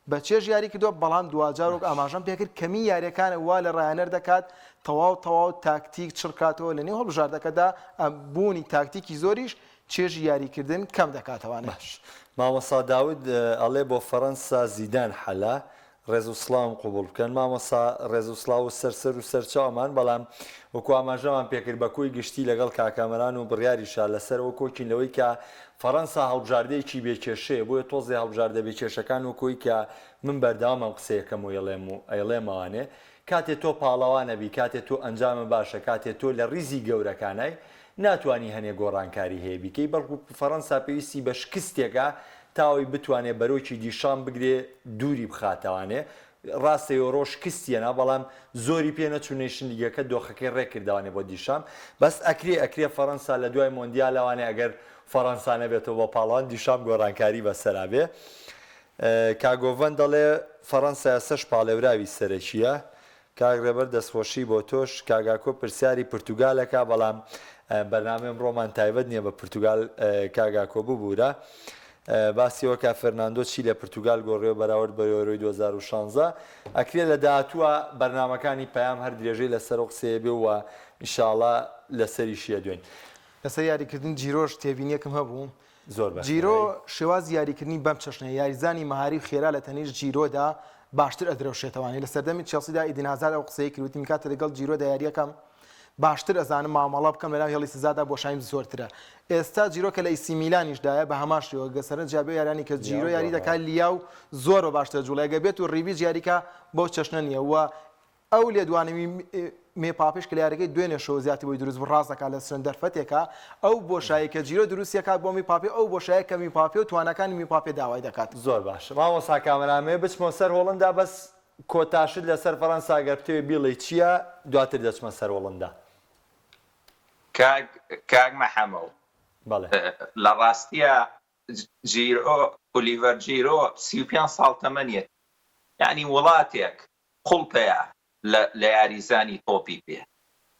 بە چێژ یاری کردووە بەڵام دوجارۆک ئاماژەم پێکرد کەمی یاریەکانە وا لە ڕایەنەر دەکات تەواو تاکتیک چڕکاتەوە لە نێو هەڵبژاردەکەدا بوونی تاکتیکی زۆریش چێژی یاریکردن کەم دەکاتەوانە. مامۆستا داود ئەڵێ بۆ فەڕەنسا زیدان حەلا ڕێز و سڵام قوبوڵ بکەن مامۆستا ڕێز و سڵاو و سەرسەر و سەرچاومان بەڵام وەکو ئاماژەمان پێکرد بە کۆی گشتی لەگەڵ کاکامەران و بڕیاریشا لەسەر وەکۆکین لەوەی کە فەڕەنسا هەڵبژاردەیەکی بێکێشەیە بۆیە تۆزی هەڵبژاردە بێکێشەکان وەکۆی کە من بەردەوامم قسەیەکەم و ئەیڵێمەوانێ کاتێ تۆ پاڵەوانە بی کاتێ تۆ ئەنجامە باشە کاتێ تۆ لە ڕیزی گەورەکانای ناتوانانی هەنێ گۆڕانکاری هەیە بیکەی بەڵکو فەڕەنسا پێویستی بە شکستێکە تاوەی بتوانێت بەرۆکی دیشان بگرێ دووری بخاتەوانێ ڕاستەوە ڕۆژ کستیەنا بەڵام زۆری پێ نەچوونێشن لیگەکە دۆخەکەی ڕێکردوانێ بۆ دیشام بەس ئەکرێ فەڕەنسا لە دوای مۆندیالەوانێ ئەگەر فەڕەنسا نەبێتەوە بە پاڵان دیشام گۆڕانکاری بەسەرابێ کاگۆڤەن دەڵێ فەڕەنسا سەش پاڵێوراوی سەرەکیە کاگرێبەر دەستخۆشی بۆ تۆش کاگاکۆ پرسیاری پرتوگالەکە بەڵام بەرنامەم ڕۆمان تایبەت نییە بە پرتوگال کاگاکۆ ببوورە باسیەوە کا فەرناندۆ چی لە پرتوگال گۆڕێ بەراورد بە یۆرۆی 2016 ئەکرێ لە داهاتووە بەرنمەکانی پەیام هەر درێژەی لەسەر قسەیە بێ و ئینشاڵڵا لەسەریشیە دوێن لەسەر یاریکردن جیرۆش تێبینیەکم هەبوو زۆر جیرۆ شێواز یاریکردنی بەم چەشنە یاریزانی مەهاری خێرا لە تەنیش جیرۆدا باشتر ئەدرەوشێتەوەی لە سەردەمی چێلسیدا ئیدین هازار ئەو قسەی کردوتی کاتە لەگەڵ جیرۆدا یاریەکەم باشتر ئەزانم مامەڵە بکەم لەناو هێڵی سزادا بۆشایم زۆرترە ئێستا جیرۆکە لە ئیسی میلانیشدایە بە هەماشەوە گەسەرە جابێ یارانی کە جیرۆ یاری دەکات لیا و زۆر بە باشتر جوڵایگە بێت و ڕیویج یاریکە بۆ چەشنە نییە و ئەو لێدوانەوی مێپاپش کە یاریەکەی دوێنێ شەوە زیاتی بۆی دروست ڕاستەکە لە سرن دەرفەتێکە ئەو بۆشایی کە جیرۆ دروستیەکات بۆ میپاپی ئەو بۆشایە کە میپاپی و توانەکانی میپاپی داوای دەکات زۆر باش مامۆستا کامەرامێ بچمە سەر هۆڵندا بەس کۆتاشت لەسەر فەڕەنسا گەر بتەوێ بیڵی چییە دواتر دەچمە سەر هۆڵندا کاک مەحەمەو لە ڕاستیە جیرۆ ئۆلیڤەر جیرۆ 35 ساڵ تەمەنیێت یعنی وڵاتێک خوڵپەیە لە یاریزانی تۆپی پێ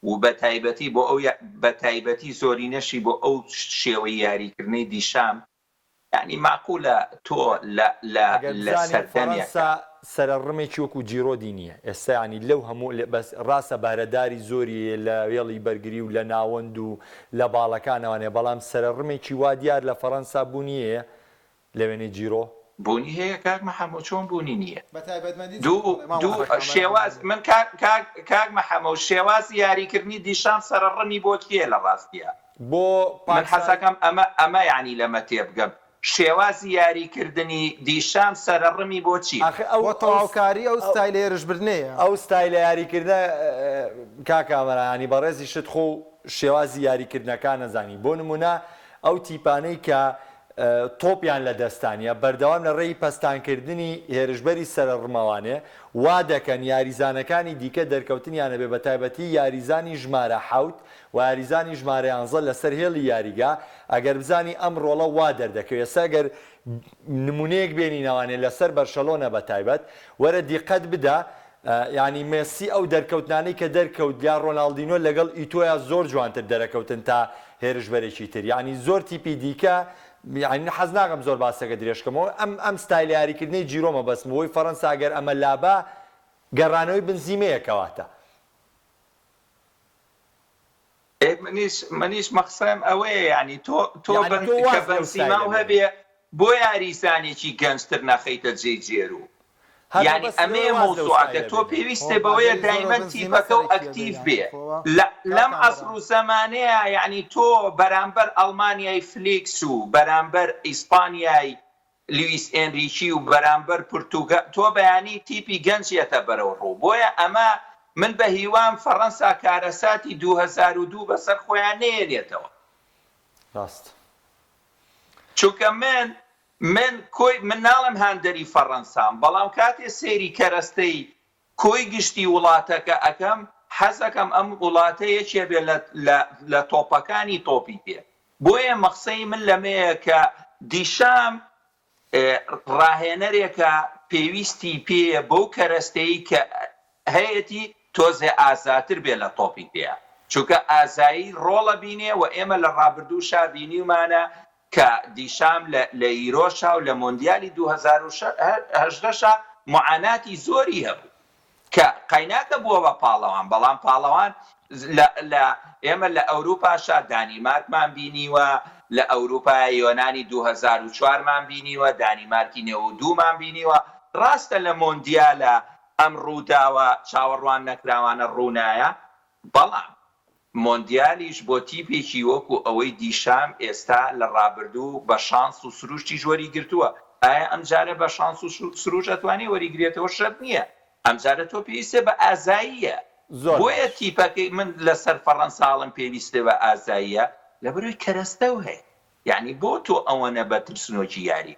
و بە تایبەتی بۆ ئەو بە تایبەتی زۆرینەشی بۆ ئەو شێوەی یاریکردنەی دیشام یعنی معقولە تۆ لە سەردەمیەکە سەرڕمێکی وەکو جیرۆ دینیە ئێستا ینی لەو هەموو بەس ڕاستە بارەداری زۆری لە وێڵی بەرگری و لە ناوەند و لە باڵەکانەوانێ بەڵام سەرڕمێکی وا دیار لە فەڕەنسا بوونیە لە وێنەی جیرۆ بوونی هەیە کاک مەحەمەد چۆن بوونی نییە دوو شێواز من کاک مەحەمەد شێوازی یاریکردنی دیشان سەرڕمی بۆ کێ لە ڕاستیە بۆ من حەسەکەم ئەمە یعنی لەمە تێبگەم شێوازی یاریکردنی دیشان سەرڕمی بۆچی ئەو تەواوکاری ئەو ستایل هێرشبردنەیە ئەو ستایل یاریکردە کاکامەرانی بەڕێزی شت خۆ شێوازی یاریکردنەکان نەزانی بۆ نمونە ئەو تیپانەی کە تۆپیان لە دەستانیە بەردەوام لە ڕێی پەستانکردنی هێرشبەری سەرڕمەوانێ وا دەکەن یاریزانەکانی دیکە دەرکەوتنیانە بێ بە تایبەتی یاریزانی ژمارە حەوت و یاریزانی ژمارە 11 لەسەر هێڵی یاریگا ئەگەر بزانی ئەم ڕۆڵە وا دەردەکەوێت ئێستا ئەگەر نمونەیەک بێنینەوانێ لەسەر بەرشەلۆنە بە تایبەت وەرە دیقەت بدە ینی مێسی ئەو دەرکەوتنانەی کە دەرکەوت یا ڕۆناڵدینۆ لەگەڵ ئیتۆیا زۆر جوانتر دەرەکەوتن تا هێرشبەرێکی تر یعنی زۆر تیپی دیکە یعنی حەز ناکەم زۆر باسەکە درێژکەمەوە ئەم ستایل یاریکردنی جیرۆمە بەسمەوەی فەڕەنسا ئەگەر ئەمە لابا گەڕانەوەی بنزیمەیە کەواتە منیش مەقسەم ئەوەیە یعنی تۆ بەنسیما و هەبێ بۆ یاریزانێکی گەنجتر نەخەیتە جێجێر و یعنی ئەمێ مۆزوعەکە تۆ پێویستە بەوەیە دایمەن تیپەکە و ئەکتیڤ بێ لەم عەسر و زەمانەیە یعنی تۆ بەرامبەر ئەڵمانیای فلیکس و بەرامبەر ئیسپانیای لوئیس ئێنریکی و بەرامبەر پورتوگال تۆ بەیانی تیپی گەنجێتە بەرەو ڕوو بۆیە ئەمە من بە هیوام فەڕەنسا کارەساتی 2002 بەسەر خۆیان نێنێتەوە ڕاست چونکە من ناڵم هاندەری فەڕەنسام بەڵام کاتێ سێری کەرەستەی کۆی گشتی وڵاتەکە ئەەکەم حەزەکەم ئەم وڵاتەیەکێ بێ لە تۆپەکانی تۆپی پێ بۆیە مەقسەی من لەمەیە کە دیشام ڕاهێنەرێکە پێویستی پێیە بەو کەرەستەی کە هەیەی تۆزێ ئازاتر بێ لە تۆپی پێ چونکە ئازایی ڕۆڵە بینێ و ئێمە لە ڕابردووشا بینیمانە کە دیشام لە ئیرۆشا و لە مۆندیالی 2018 معاناتی زۆری هەبوو کە قەیناکە بووە بە پاڵەوان، بەڵام پاڵەوان ئێمە لە ئەوروپاشا دانیمارکمان بینیوە، لە ئەوروپای یۆنانی 2004مان بینیوە، دانیمارکی 92مان بینیوە. ڕاستە لە مۆندیالە ئەم ڕووداوە چاوەڕوان نەکراوانە ڕوونایە، بەڵام مۆندیالیش بۆ تیپێکی وەکو ئەوەی دیشام ئێستا لە ڕابردوو بە شانس و سروشتی وەری گرتووە. ئایا ئەم جارە بە شانس و سروش ئەتوانێ وەریگرێتەوە؟ شەرت نییە. ئەم جارە تۆ پێویستە بە ئازاییە. بۆیە تیپەکەی من لەسەر فەڕەنساڵم پێویستە بە ئازاییە لەبەرەوەی کەرەستەو هەیە. یعنی بۆ تۆ ئەوەنە بە ترسنۆکی یاری.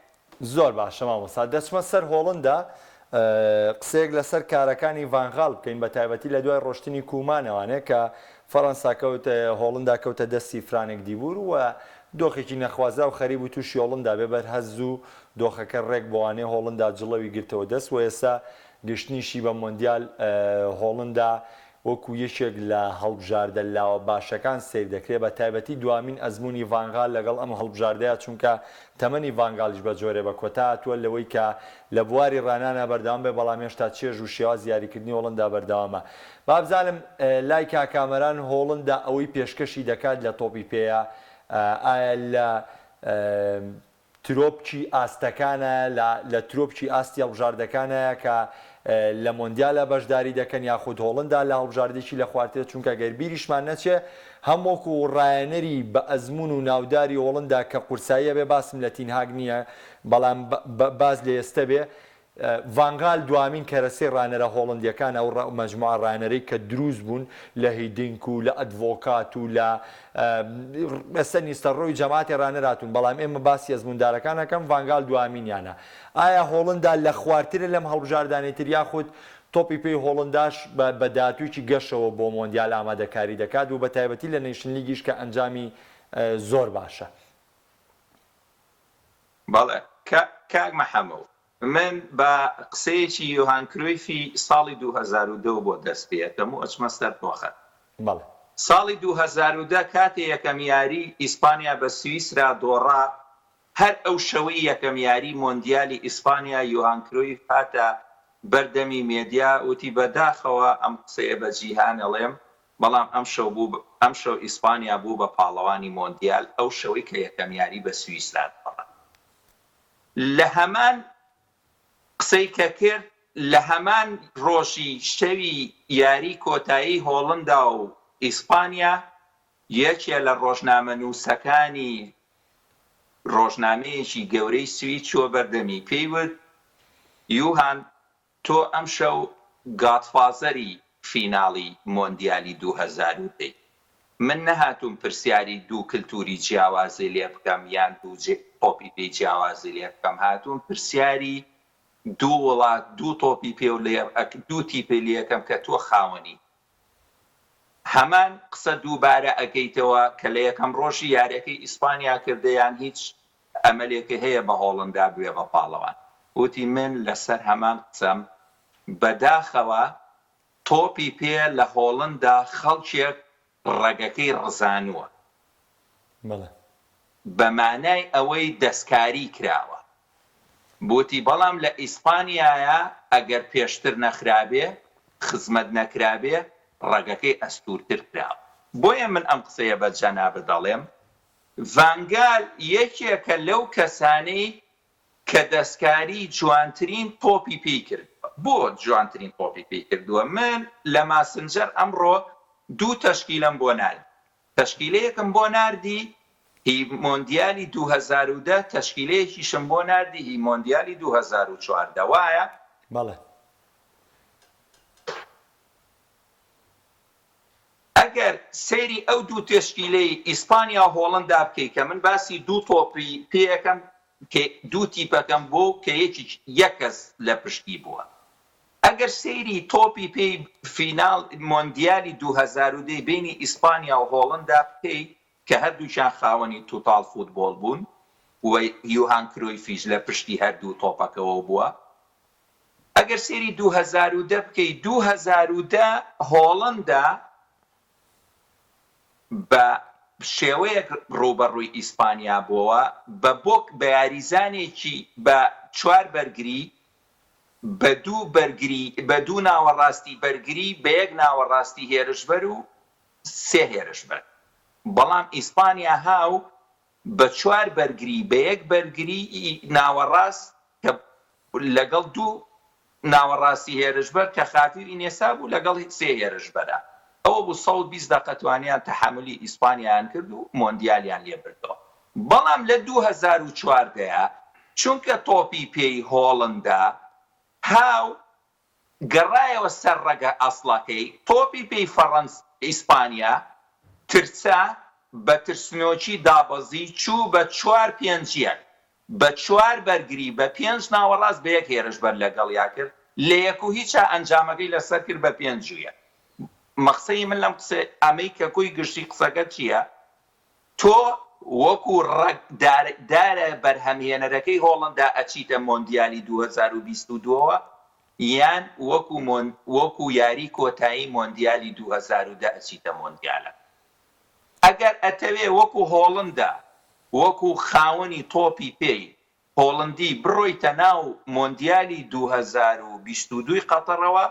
زۆر باشە مامۆستا، دەچمە سەر هۆڵندا قسەیەک لەسەر کارەکانی ڤانغاڵ بکەین، بە تایبەتی لە دوای ڕۆشتنی کومانەوانەیە کە فەڕەنسا کەوتە هۆڵندا کەوتە دەستی فرانێک دیبوور و دۆخێکی نەخوازا و خەریب و تووشی هۆڵندا بێ بەرهەز و دۆخەکە ڕێک بۆوانەیە هۆڵندا جڵەوی گرتەوە دەست و ئێستا گشتنیشی بە مۆندیال هۆڵندا وەکو یەکێک لە هەڵبژاردە لاوە باشەکان سیر دەکرێت، بە تایبەتی دوامین ئەزمموی ڤانغال لەگەڵ ئەم هەڵبژاردەیە، چونکە تەمەنی ڤانگالیش بە جۆرێ بە کۆتا هاتووە لەوەی کە لە بواری ڕانانە بەردەوام بێ، بەڵام هێشتا چێژ و شێواز یاریکردنی هۆڵندا بەردەوامە. بابزانم لای کاکامەران هۆڵندا ئەوەی پێشکەشی دەکات لە تۆپی پێەیە، ئایا لە ترۆپچی ئاستەکانە، لە ترۆپچی ئاستی هەڵبژاردەکانەیە کە لە مۆندیالە بەشداری دەکەن یاخود هۆڵندا لە هەڵبژاردێکی لە خوارتێت، چونکە گەر بیریشمان نەچێ هەمووەکو ڕایەنەری بە ئەزمون و ناوداری هۆڵندا کە قورساییە بێ، باسم لە تینهاگ نییە، بەڵام باز لە ئێستا بێ، ڤانغال دوامین کەرەسەی ڕانەرە هۆڵندیەکان ئەو مەجموعە ڕانەرەی کە دروست بوون لە هیدینک و لە ئەدڤۆکات و لە ئێستا نیستەڕۆی جەماعەتی ڕانەراتون، بەڵام ئێمە باسی ئەزموندارەکانەکەم ڤانغال دوامینیانە. ئایا هۆڵندا لە خوارترە لەم هەڵبژاردانێتتر یاخود تۆپی پێی هۆڵنداش بە داهاتوویکی گەشەوە بۆ مۆندیال ئامادەکاری دەکات و بە تایبەتی لە نەیشن لیگیش کە ئەنجامی زۆر باشە؟ بەڵێ کاک مەحەمەد، من بە قسەیەکی یۆهان کرۆیفی ساڵی 2002 بۆ دەست پێەکەم و ئەچمە سەر تۆخە. ساڵی 2010 کاتێ یەکەم یاری ئیسپانیا بە سویسرا دۆڕا، هەر ئەو شەوەی یەکەم یاری مۆندیالی ئیسپانیا یۆهان کرۆیف هاتە بەردەمی مێدیا وتی بەداخەوە ئەم قسەیە بە جیهان ئەڵێم، بەڵام ئەم شەو ئیسپانیا بوو بە پاڵەوانی مۆندیال، ئەو شەوەی کە یەکەم یاری بە سویسرا دۆڕا. لە هەمان قسەی کە کرد، لە هەمان ڕۆژی شەوی یاری کۆتایی هۆڵندا و ئیسپانیا، یەکێ لە ڕۆژنامە نووسەکانی ڕۆژنامەیەکی گەورەی سوید چوە بەردەمی، پێیوت یوهان تۆ ئەم شەو گاتفازەری فیناڵی مۆندیالی 2010 من نەهاتوم پرسیاری دوو کلتوری جیاوازی لێ بکەم یان دوو تۆپی پێی جیاوازی لێ بکەم، هاتوم پرسیاری دوو وڵات دوو تۆپی پێ دوو تیپێ لێکەم کە تۆ خاوەنی. هەمان قسە دووبارە ئەگەیتەوە کە لە یەکەم ڕۆژی یاریەکەی ئیسپانیا کردەیان هیچ ئەمەلێکە هەیە بە هۆڵندا بوێ بە پاڵەوان. وتی من لەسەر هەمان قسەم بەداخەوە تۆپی پێ لە هۆڵندا خەڵکێک ڕێگەکەی ڕزانووە، بە مانای ئەوەی دەستکاری کراوە. بوتی بەڵام لە ئیسپانیایە ئەگەر پێشتر نەخرابێ خزمەت نەکرابێ ڕێگەکەی ئەستورتر کراوە. بۆیە من ئەم قسەیە بە جەنابە دەڵێم ڤانگال یەکێکە لەو کەسانەی کە دەستکاری جوانترین تۆپی پێی کرد. بۆ جوانترین تۆپی پێی کردووە؟ من لە ماسنجەر ئەمڕۆ دوو تەشکیلم بۆ ناردی. تەشکیلەیەکم بۆ ناردی هی مۆندیالی 2010، تەشکیلەیەکیشم بۆ ناردی هی مۆندیالی 2014. وایە؟ بەڵێ. ئەگەر سەیری ئەو دوو تەشکیلەی ئیسپانیا و هۆڵندا بکەی کە من باسی دوو تۆپی پێیەکەم کە دوو تیپەکەم بۆ کە یەک کەس لە پشتی بووە، ئەگەر سەیری تۆپی پێی فیناڵ مۆندیالی 2010 بینی ئیسپانیا و هۆڵندا بکەی کە هەردووچیان خاوەنی توتال فوتبۆڵ بوون و یوهان کرۆیفیش لە پشتی هەردوو تۆپەکەەوە بووە، ئەگەر سەیری 2010 بکەی 2010 هۆڵندا بە شێوەیەک ڕوبەڕووی ئیسپانیا بووە بە یاریزانێکی بە 4 بەرگری بە 2 ناوەڕاستی بەرگری بە 1 ناوەڕاستی هێرشبەر و 3 هێرشبەر. بەڵام ئیسپانیا هاو بە 4 بەرگری بە 1 بەرگری ناوەڕاست کە لەگەڵ 2 ناوەڕاستی هێرشبەر کە خاتیر ئینێسا بوو لەگەڵ 3 هێرشبەرە. ئەوە بوو 120 دەقەتوانیان تەحملی ئیسپانیایان کرد و مۆندیالیان لێ بردەوە. بەڵام لە 2014 چونکە تۆپی پێی هۆڵندا هاو گەڕایەوە سەر ڕەگە ئەسڵەکەی تۆپی پێی ئیسپانیا ترسا بە ترسنۆکی دابەزی چوو بە 4-5 بە 4 بەرگری بە 5 ناوەڕاست بە 1 هێرشبەر لەگەڵیا کرد لە یەک و هیچ ئەنجامەکەی لەسەر کرد بە 5. مەقسەی من لەم قسە ئەمەی کە کۆی گشتی قسەکە چییە؟ تۆ وەکو دارە بەرهەمهێنەرەکەی هۆڵندا ئەچیتە مۆندیالی 2022 یان وەکو یاری کۆتایی مۆندیالی 2010 ئەچیتە مۆندیالە. ئەگەر ئەتەوێ وەکو هۆڵندا وەکو خاوەنی تۆپی پێی هۆڵندی بڕۆیتە ناو مۆندیالی 2022 قەتەرەوە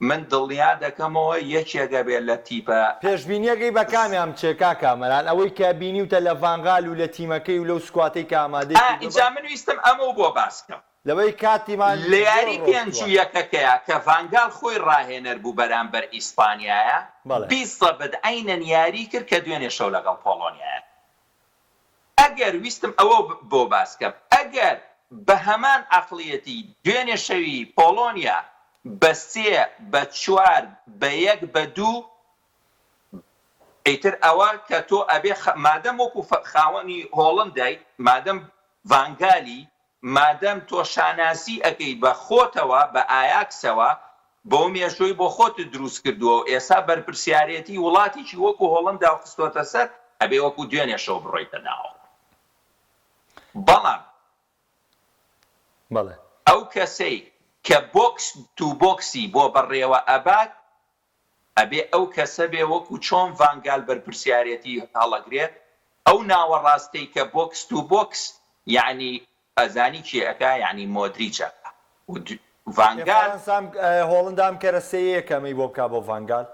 من دڵنیا دەکەمەوە یەکێکە بێت لە تیپە پێشبینیەکەی بە کامیان چێکا کامەران ئەوەی کە بینیوتە لە ڤانگال و لە تیمەکەی و لەو سکواتەی کە ئامادەی ئینجا من ویستم ئەمە بۆ باسکەم لەوەی کاتیمان لە یاری 5-1 کە ڤانگال خۆی ڕاهێنەر بوو بەرامبەر ئیسپانیایە 20% عینەن یاری کرد کە دوێنێ شەو لەگەڵ پۆڵۆنیایە. ئەگەر ویستم ئەوە بۆ باسکەم ئەگەر بە هەمان عەقڵیەتی دوێنێ شەوی پۆڵۆنیا بە 3 بە 4 بە 1 بە 2 ئیتر ئەوە کە تۆ ئەبێ مادەم وەکو خاوەنی هۆڵندای مادەم ڤانگالی مادەم تۆ شاناسی ئەەکەی بە خۆتەوە بە ئایاکسەوە بۆ مێژووی بۆ خۆت دروست کردووە و ئێستا بەرپرسیارەتی وڵاتیی وەکو هۆڵندا و خستۆتە سەر ئەبێ وەکو دوێنێ شەو بڕۆیتە ناوە. بەڵام ئەو کەسەی کە بۆکس تو بۆکسی بۆ بەڕێوە ئەبات ئەبێ ئەو کەسە بێ وەکو چۆن ڤانگال بەرپرسیارەتی هەڵەگرێت ئەو ناوەڕاستەی کە بۆکس تو بۆکس یعنی ئەزانی کێەکە یعنی مۆدریچە ڤانگال هۆڵندام کەرەسەی یەکەمەی بۆ بکا بۆ ڤانگال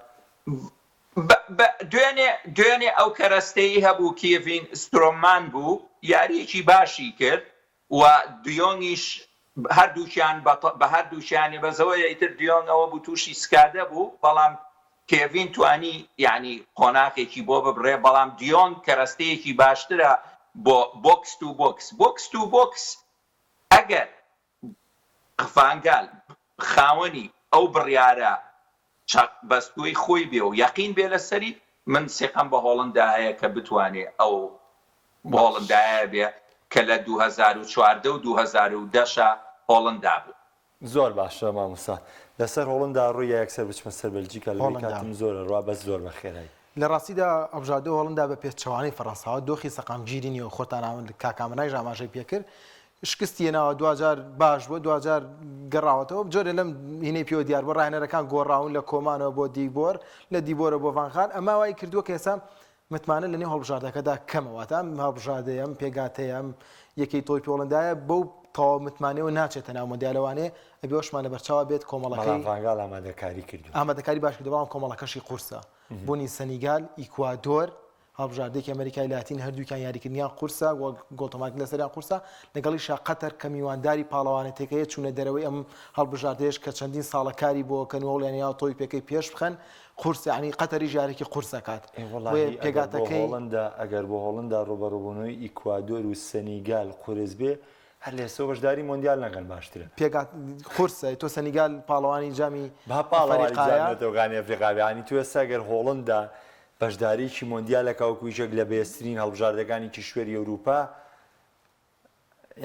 دوێنێ ئەو کەرەستەی هەبوو کێڤین سترۆمان بوو یاریەکی باشی کرد و دیۆنگیش بە هەردووشیانی بەزەوەی ئیتر دیۆنگەوە بوو تووشی سکادە بوو بەڵام کێڤین توانی یعنی قۆناقێکی بۆ ببڕێ بەڵام دیۆنگ کەرەستەیەکی باشترە بۆ بۆکس تو بۆکس بۆکس تو بۆکس ئەگەر ڤانگال خاوەنی ئەو بڕیارە بەستوی خۆی بێ و یەقین بێ لەسەری من سێقەم بە هۆڵندا هەیە کە بتوانێت ئەو هۆڵندایە بێ کە لە 2014 و 2010 هۆڵندا بوو. زۆر باشە مامۆستا لەسەر هۆڵندا ڕووی یەکسەر بچمە سەر بەلجیکا لەوەی کاتم زۆرە ڕوا بەس زۆر بەخێرایی لە ڕاستیدا ئەبژادە هۆڵندا بە پێچەوانەی فەڕەنساوە دۆخی سەقامگیری نیە و خۆتان کاکامەنای ژاماژەی پێکرد شکستیەنەوە دوجار باش بوو دوجار گەڕاوەتەوە جۆرە لەم هینەی پێوە دیار بۆ ڕاهێنەرەکان گۆڕاون لە کۆمانەوە بۆ دیبۆر لە دیبۆرە بۆ ڤانخان ئەما وای کردووە کە ئێستا متمانە لە نێو هەڵبژاردەکەدا کەمەوەتە ئەم هەڵبژاردەیەم پێگاتەیەم یەکەی تۆی پۆڵندایە بەو تەواو متمانەوە ناچێتە ناو مۆندیالەوانەیە ئەبێ وەشمان لەبەرچاوە بێت کۆمەڵەکەی ڤانگال ئامادەکاری کردو ئامادەکاری باش کردو بەڵام کۆمەڵەکەشی قورسە بوونی سەنیگال ئیکوادۆر هەڵبژاردەیەکی ئەمریکای لاتین هەردووکیان یاریکردنیان قورسە گۆڵتەماک لەسەریان قورسە لەگەڵیشا قەتەر کە میوانداری پاڵەوانێتەکەیە چوونە دەرەوەی ئەم هەڵبژاردەیەش کە چەندین ساڵەکاری بۆ کەنوەڵیانیا تۆی پێکەی پێش بخەن قورس ینی قەتەری ژارێکی قورسەکات پێگاتەکەی هۆڵندا ئەگەر بۆ هۆڵندا ڕۆبەڕووبوونەوەی ئیکوادۆر و سەنیگال قورس بێ هەر لێسەوە بەشداری مۆندیال نەکەن باشترە پێگات قورسە تۆ سەنیگال پاڵەوانی جامی پاڵەوانی ئەفریقاویانی تو ئێستا گەر هۆڵندا بەشداریی مۆندیالەکە وەکویشێک لە بەهێزترین هەڵبژاردەکانی کیشوەری ئەوروپا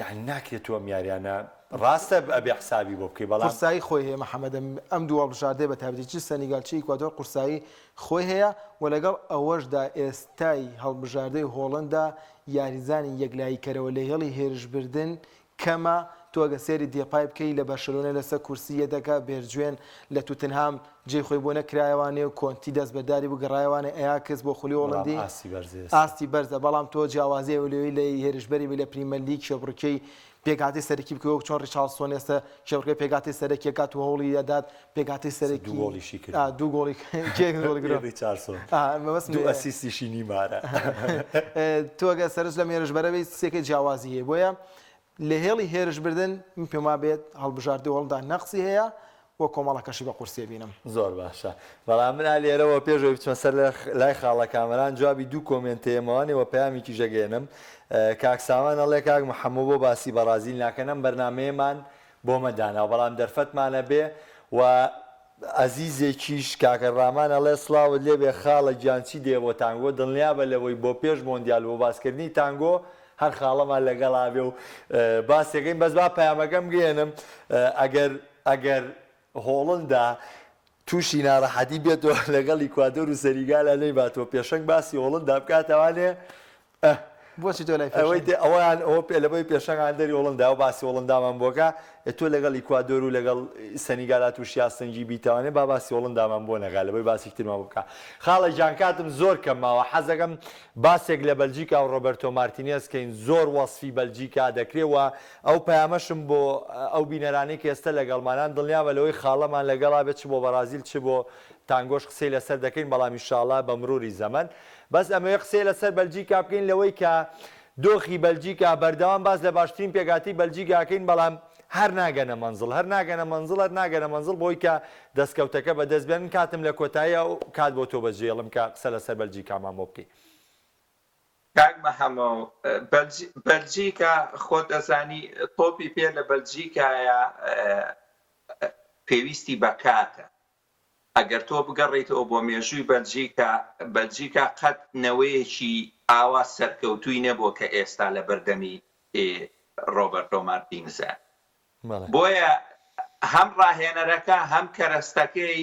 یعنی ناکرێت تۆ ئەم یاریانە ڕاستە ئەبێ حسابی بۆ بکەی بەڵام قورسایی خۆی هەیە محەممەد ئەم دوو هەڵبژاردەیە بە تایبەتی سەنیگال چی ئیکوادۆر قورسایی خۆی هەیە و لەگەڵ ئەوەشدا ئێستای هەڵبژاردەی هۆڵندا یاریزانی یەکلاییکەرەوە لە هێڵی هێرشبردن کەمە تۆ ئەگە سێری دیپای بکەی لە بەرشلۆنە لەسەر کورسیە دەکا بێرجوێن لە توتنهام جێی خۆی بۆ نەکرایەوانێ و کۆنتی دەست بەداری بوو گەڕایەوانێ ئەیاکس بۆ خولی هۆڵندی ئاستی بەرزە بەڵام تۆ جیاوازی ئەولێوی لە هێرشبەری لە پریمەر لیگ شەبڕکەی پێکاتی سەرەکی بکەوە چۆن ڕیچارلسۆن ئێستا شەبڕکەی پێکاتی سەرەکیەکات و هەوڵی دەدات پێکاتی سەرەکی دوو گۆڵی ئەسیستیشی نیمارە تۆ ئەگە سەرنج لە هێرشبەرەوەی سێکەی جیاوازی هەیە بۆیە لە هێڵی هێرشبردن پێما بێت هەڵبژاردی وەڵدا نەقسی هەیە وە کۆمەڵەکەشی بە قورسێ بینم زۆر باشە بەڵام من لێرەوە پێشەوەی بچمە سەر لای خاڵە کامەران جوابی دوو کۆمنتەیەمەوانەوە پەیامێکی ژەگەێنم کاکساوان ئەڵێ کاک محەموو بۆ باسی بەرازیل ناکەنم بەرنامەیەمان بۆ مەداناوە بەڵام دەرفەتمانە بێ و ئەزیزێکیش کاکە ڕامان ئەڵێ سڵاوت لێبێ خاڵە گیانچی دێ بۆ تانگۆ دڵنیا بە لەوەی بۆ پێش مۆندیال بۆ باسکردنی تانگۆ هەر خاڵەمان لەگەڵاوێ و باسێکەکەین بەس با پەیامەکەم گەێنم ئەگەر هۆڵندا تووشی ناڕەحەتی بێتەوە لەگەڵ ئیکوادۆر و سەریگالە نەیباتەوە پێشنگ باسی هۆڵندا بکاتەوانێ بۆچی تۆ لای ئەویان ئەوە لەبەی پێشنگان دەری هۆڵندا و باسی هۆڵندامان بۆکە تۆ لەگەڵ ئیکوادۆر و لەگەڵ سەنیگالات و شیاستەنجی بیتەوانێ با باسی هۆڵندامان بۆ نەگا لەبەی باسی ترمان بکە خاڵە جانکاتم زۆر کەماوە حەزەکەم باسێک لە بەلجیکا و ڕۆبەرتۆ مارتینێز کەین زۆر وەسفی بەلجیکا دەکرێەوە ئەو پەیامەشم بۆ ئەو بینەرانەی کە ئێستا لەگەڵمانان دڵنیا بە لەوەی خاڵەمان لەگەڵا بێت چ بۆ بەرازیل چ بۆ تانگۆش قسەی لەسەر دەکەین بەڵام ئینشاڵڵا بە مروری زەمن بەس ئەمەوێ قسەی لەسەر بەلجیکا بکەین لەوەی کە دۆخی بەلجیکا بەردەوام باز لە باشترین پێگاتی بەلجیکاکەین بەڵام هەر ناگەنە مەنزڵ بۆی کە دەستکەوتەکە بەدەست بێن کاتم لە کۆتاییە و کات بۆ تۆ بەجێڵم کە قسە لەسەر بەلجیکامان بۆ بکەی کاک محەممەد بەلجیکا خۆت دەزانی تۆپی پێ لە بەلجیکایە پێویستی بە کاتە ئەگەر تۆ بگەڕێیتەوە بۆ مێژووی بەلجیکا قەت نەوەیەکی ئاوا سەرکەوتووی نەبووە کە ئێستا لە بەردەمی ڕۆبەرتۆ مارتینزە بۆیە هەم ڕاهێنەرەکە هەم کەرەستەکەی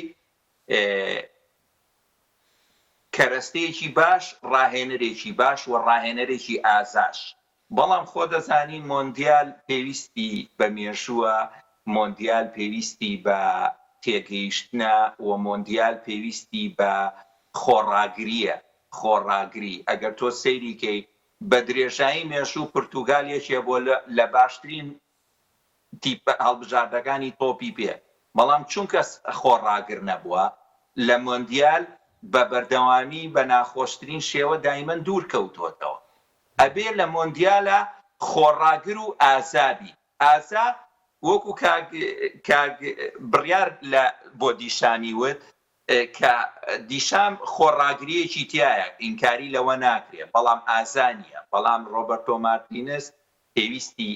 کەرەستەیەکی باش ڕاهێنەرێکی باش و ڕاهێنەرێکی ئازاش بەڵام خۆ دەزانین مۆندیال پێویستی بە مێژووە مۆندیال پێویستی بە تێگەیشتنە و مۆندیال پێویستی بە خۆڕاگری ئەگەر تۆ سەیریکەی بە درێژایی مێژوو پرتوگالیەکێ بۆ لە باشترین تیپە هەڵبژاردەکانی تۆپی پێ بەڵام چونکە خۆڕاگر نەبووە لە مۆندیال بە بەردەوامی بە ناخۆشترین شێوە دایمەن دوور کەوتۆتەوە ئەبێ لە مۆندیالە خۆڕاگر و ئازابی ئازا وەکو بڕیار بۆ دیشانی وت کە دیشام خۆڕاگریەکی تایە ئینکاری لەوە ناکرێت بەڵام ئازانیە بەڵام ڕۆبەرتۆ مارتینز پێویستی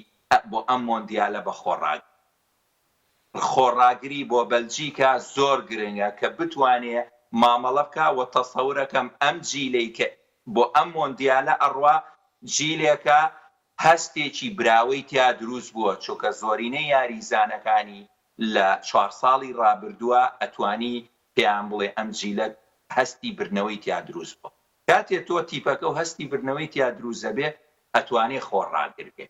بۆ ئەم مۆندیالە بە خۆڕاگری بۆ بەلجیکا زۆر گرنگە کە بتوانێ مامەڵە بکە و تەسەورەکەم ئەم جیلەی کە بۆ ئەم مۆندیالە ئەڕوا جیلێکە هەستێکی براوەی تیا دروست بووە چونکە زۆرینەی یاریزانەکانی لە 4 ساڵی ڕابردووە ئەتوانی پێیان بڵێ ئەم جیلە هەستی برنەوەی تیا دروست بوو کاتێ تۆ تیپەکە و هەستی برنەوەی تیا دروستە بێ ئەتوانێ خۆڕاگر بێ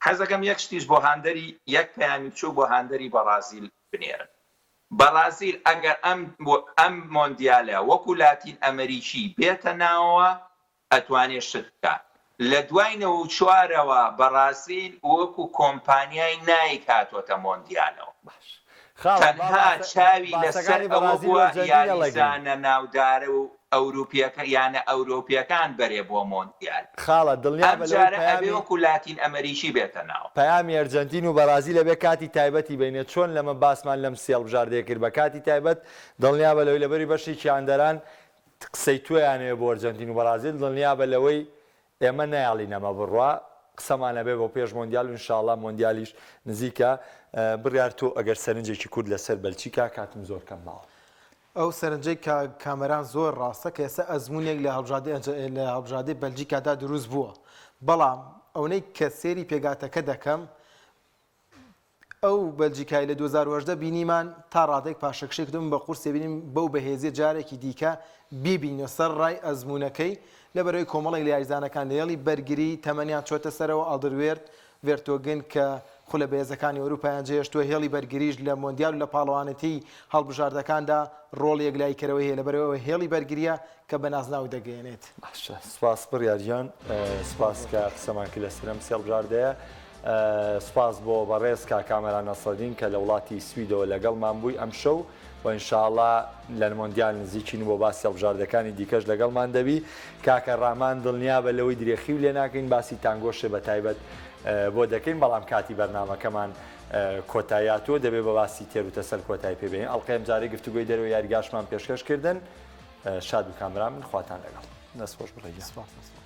حەزەکەم یەک شتیش بۆ هاندەری یەک پەیامی بچوو بۆ هاندەری بەرازیل بنێرن بەرازیل ئەگەر ئەم مۆندیالە وەکو لاتین ئەمریکی بێتە ناوەوە ئەتوانێ شت بکات لە دوایینەوە و چوارەوە بەرازیل وەکو کۆمپانیای نایک هاتۆتە مۆندیالەوە تەنها چاوی لەسەر ئەوە بووە یاریزانە ناودارە و ئەوروپیەکان بەرێ بۆ مۆندیال خاڵە دڵنیا وەکو لاتین ئەمریکی بێتە ناو پەیامی ئەرجەنتین و بەرازیل لەبێ کاتی تایبەتی بینێت چۆن لەمە باسمان لەم سێڵ بژاردەیە کرد بە کاتی تایبەت دڵنیا بە لەوەی لەبەری بەشی چیاندەران قسەی تویانەوە بۆ ئەرجەنتین و بەرازیل دڵنیا بە لەوەی ئێمە نەیاڵی نەمە بڕوا قسەمانە بێ بۆ پێش مۆندیال و ئینشاڵڵا مۆندیالیش نزیکە بڕیار تۆ ئەگەر سەرنجێکی کورد لەسەر بەلجیکا کاتم زۆر کەم ماوە ئەو سەرنجەی کامەران زۆر ڕاستە کە ئێستا ئەزمونێک لە هەڵبژاردەی بەلجیکادا دروست بووە بەڵام ئەوەی کە سێری پێگاتەکە دەکەم ئەو بەلجیکای لە 2010 بینیمان تا ڕادێک پاشەکشێک دەم بە قورسێ بینیم بەو بەهێزیە جارێکی دیکە بیبینە سەر ڕای ئەزمونەکەی لەبەرەوەی کۆمەڵی لە یاریزانەکان لە هێڵی بەرگری تەمەنیان چۆتە سەرەوە ئەڵدروێرد ڤێرتۆگن کە خۆ لە بەهێزەکانی ئەوروپایان جێشتووە هێڵی بەرگریش لە مۆندیال و لە پاڵەوانەتی هەڵبژاردەکاندا ڕۆڵێک لای کەرەوەی هەیە لەبەرەوە هێڵی بەرگریە کە بە نازناو دەگەێنێت. سپاس بڕیارجان سپاس کە قسەمانکە لە سرم سێڵبژاردەیە سپاس بۆ بەڕێز کا کامەران نەسەدین کە لە وڵاتی سویدەوە لەگەڵمان بووی ئەم شەو و ئینشاءڵڵا لە مۆندیال نزیکین بۆ باسی هەڵبژاردەکانی دیکەش لەگەڵمان دەبی کاکە ڕامان دڵنیا بە لەوەی درێخی و لێ ناکەین باسی تانگۆشە بە تایبەت بۆ دەکەین بەڵام کاتی بەرنامەکەمان کۆتاییاتوە دەبێت بە باسی تێروتە سەر کۆتایی پێبێن ئەڵقەیەم جارێ گفتوگوی دەرەوە یاریگاشمان پێشکەشکردن شاد و کامران من خواتان لەگەڵ دەستخۆش بڕێ.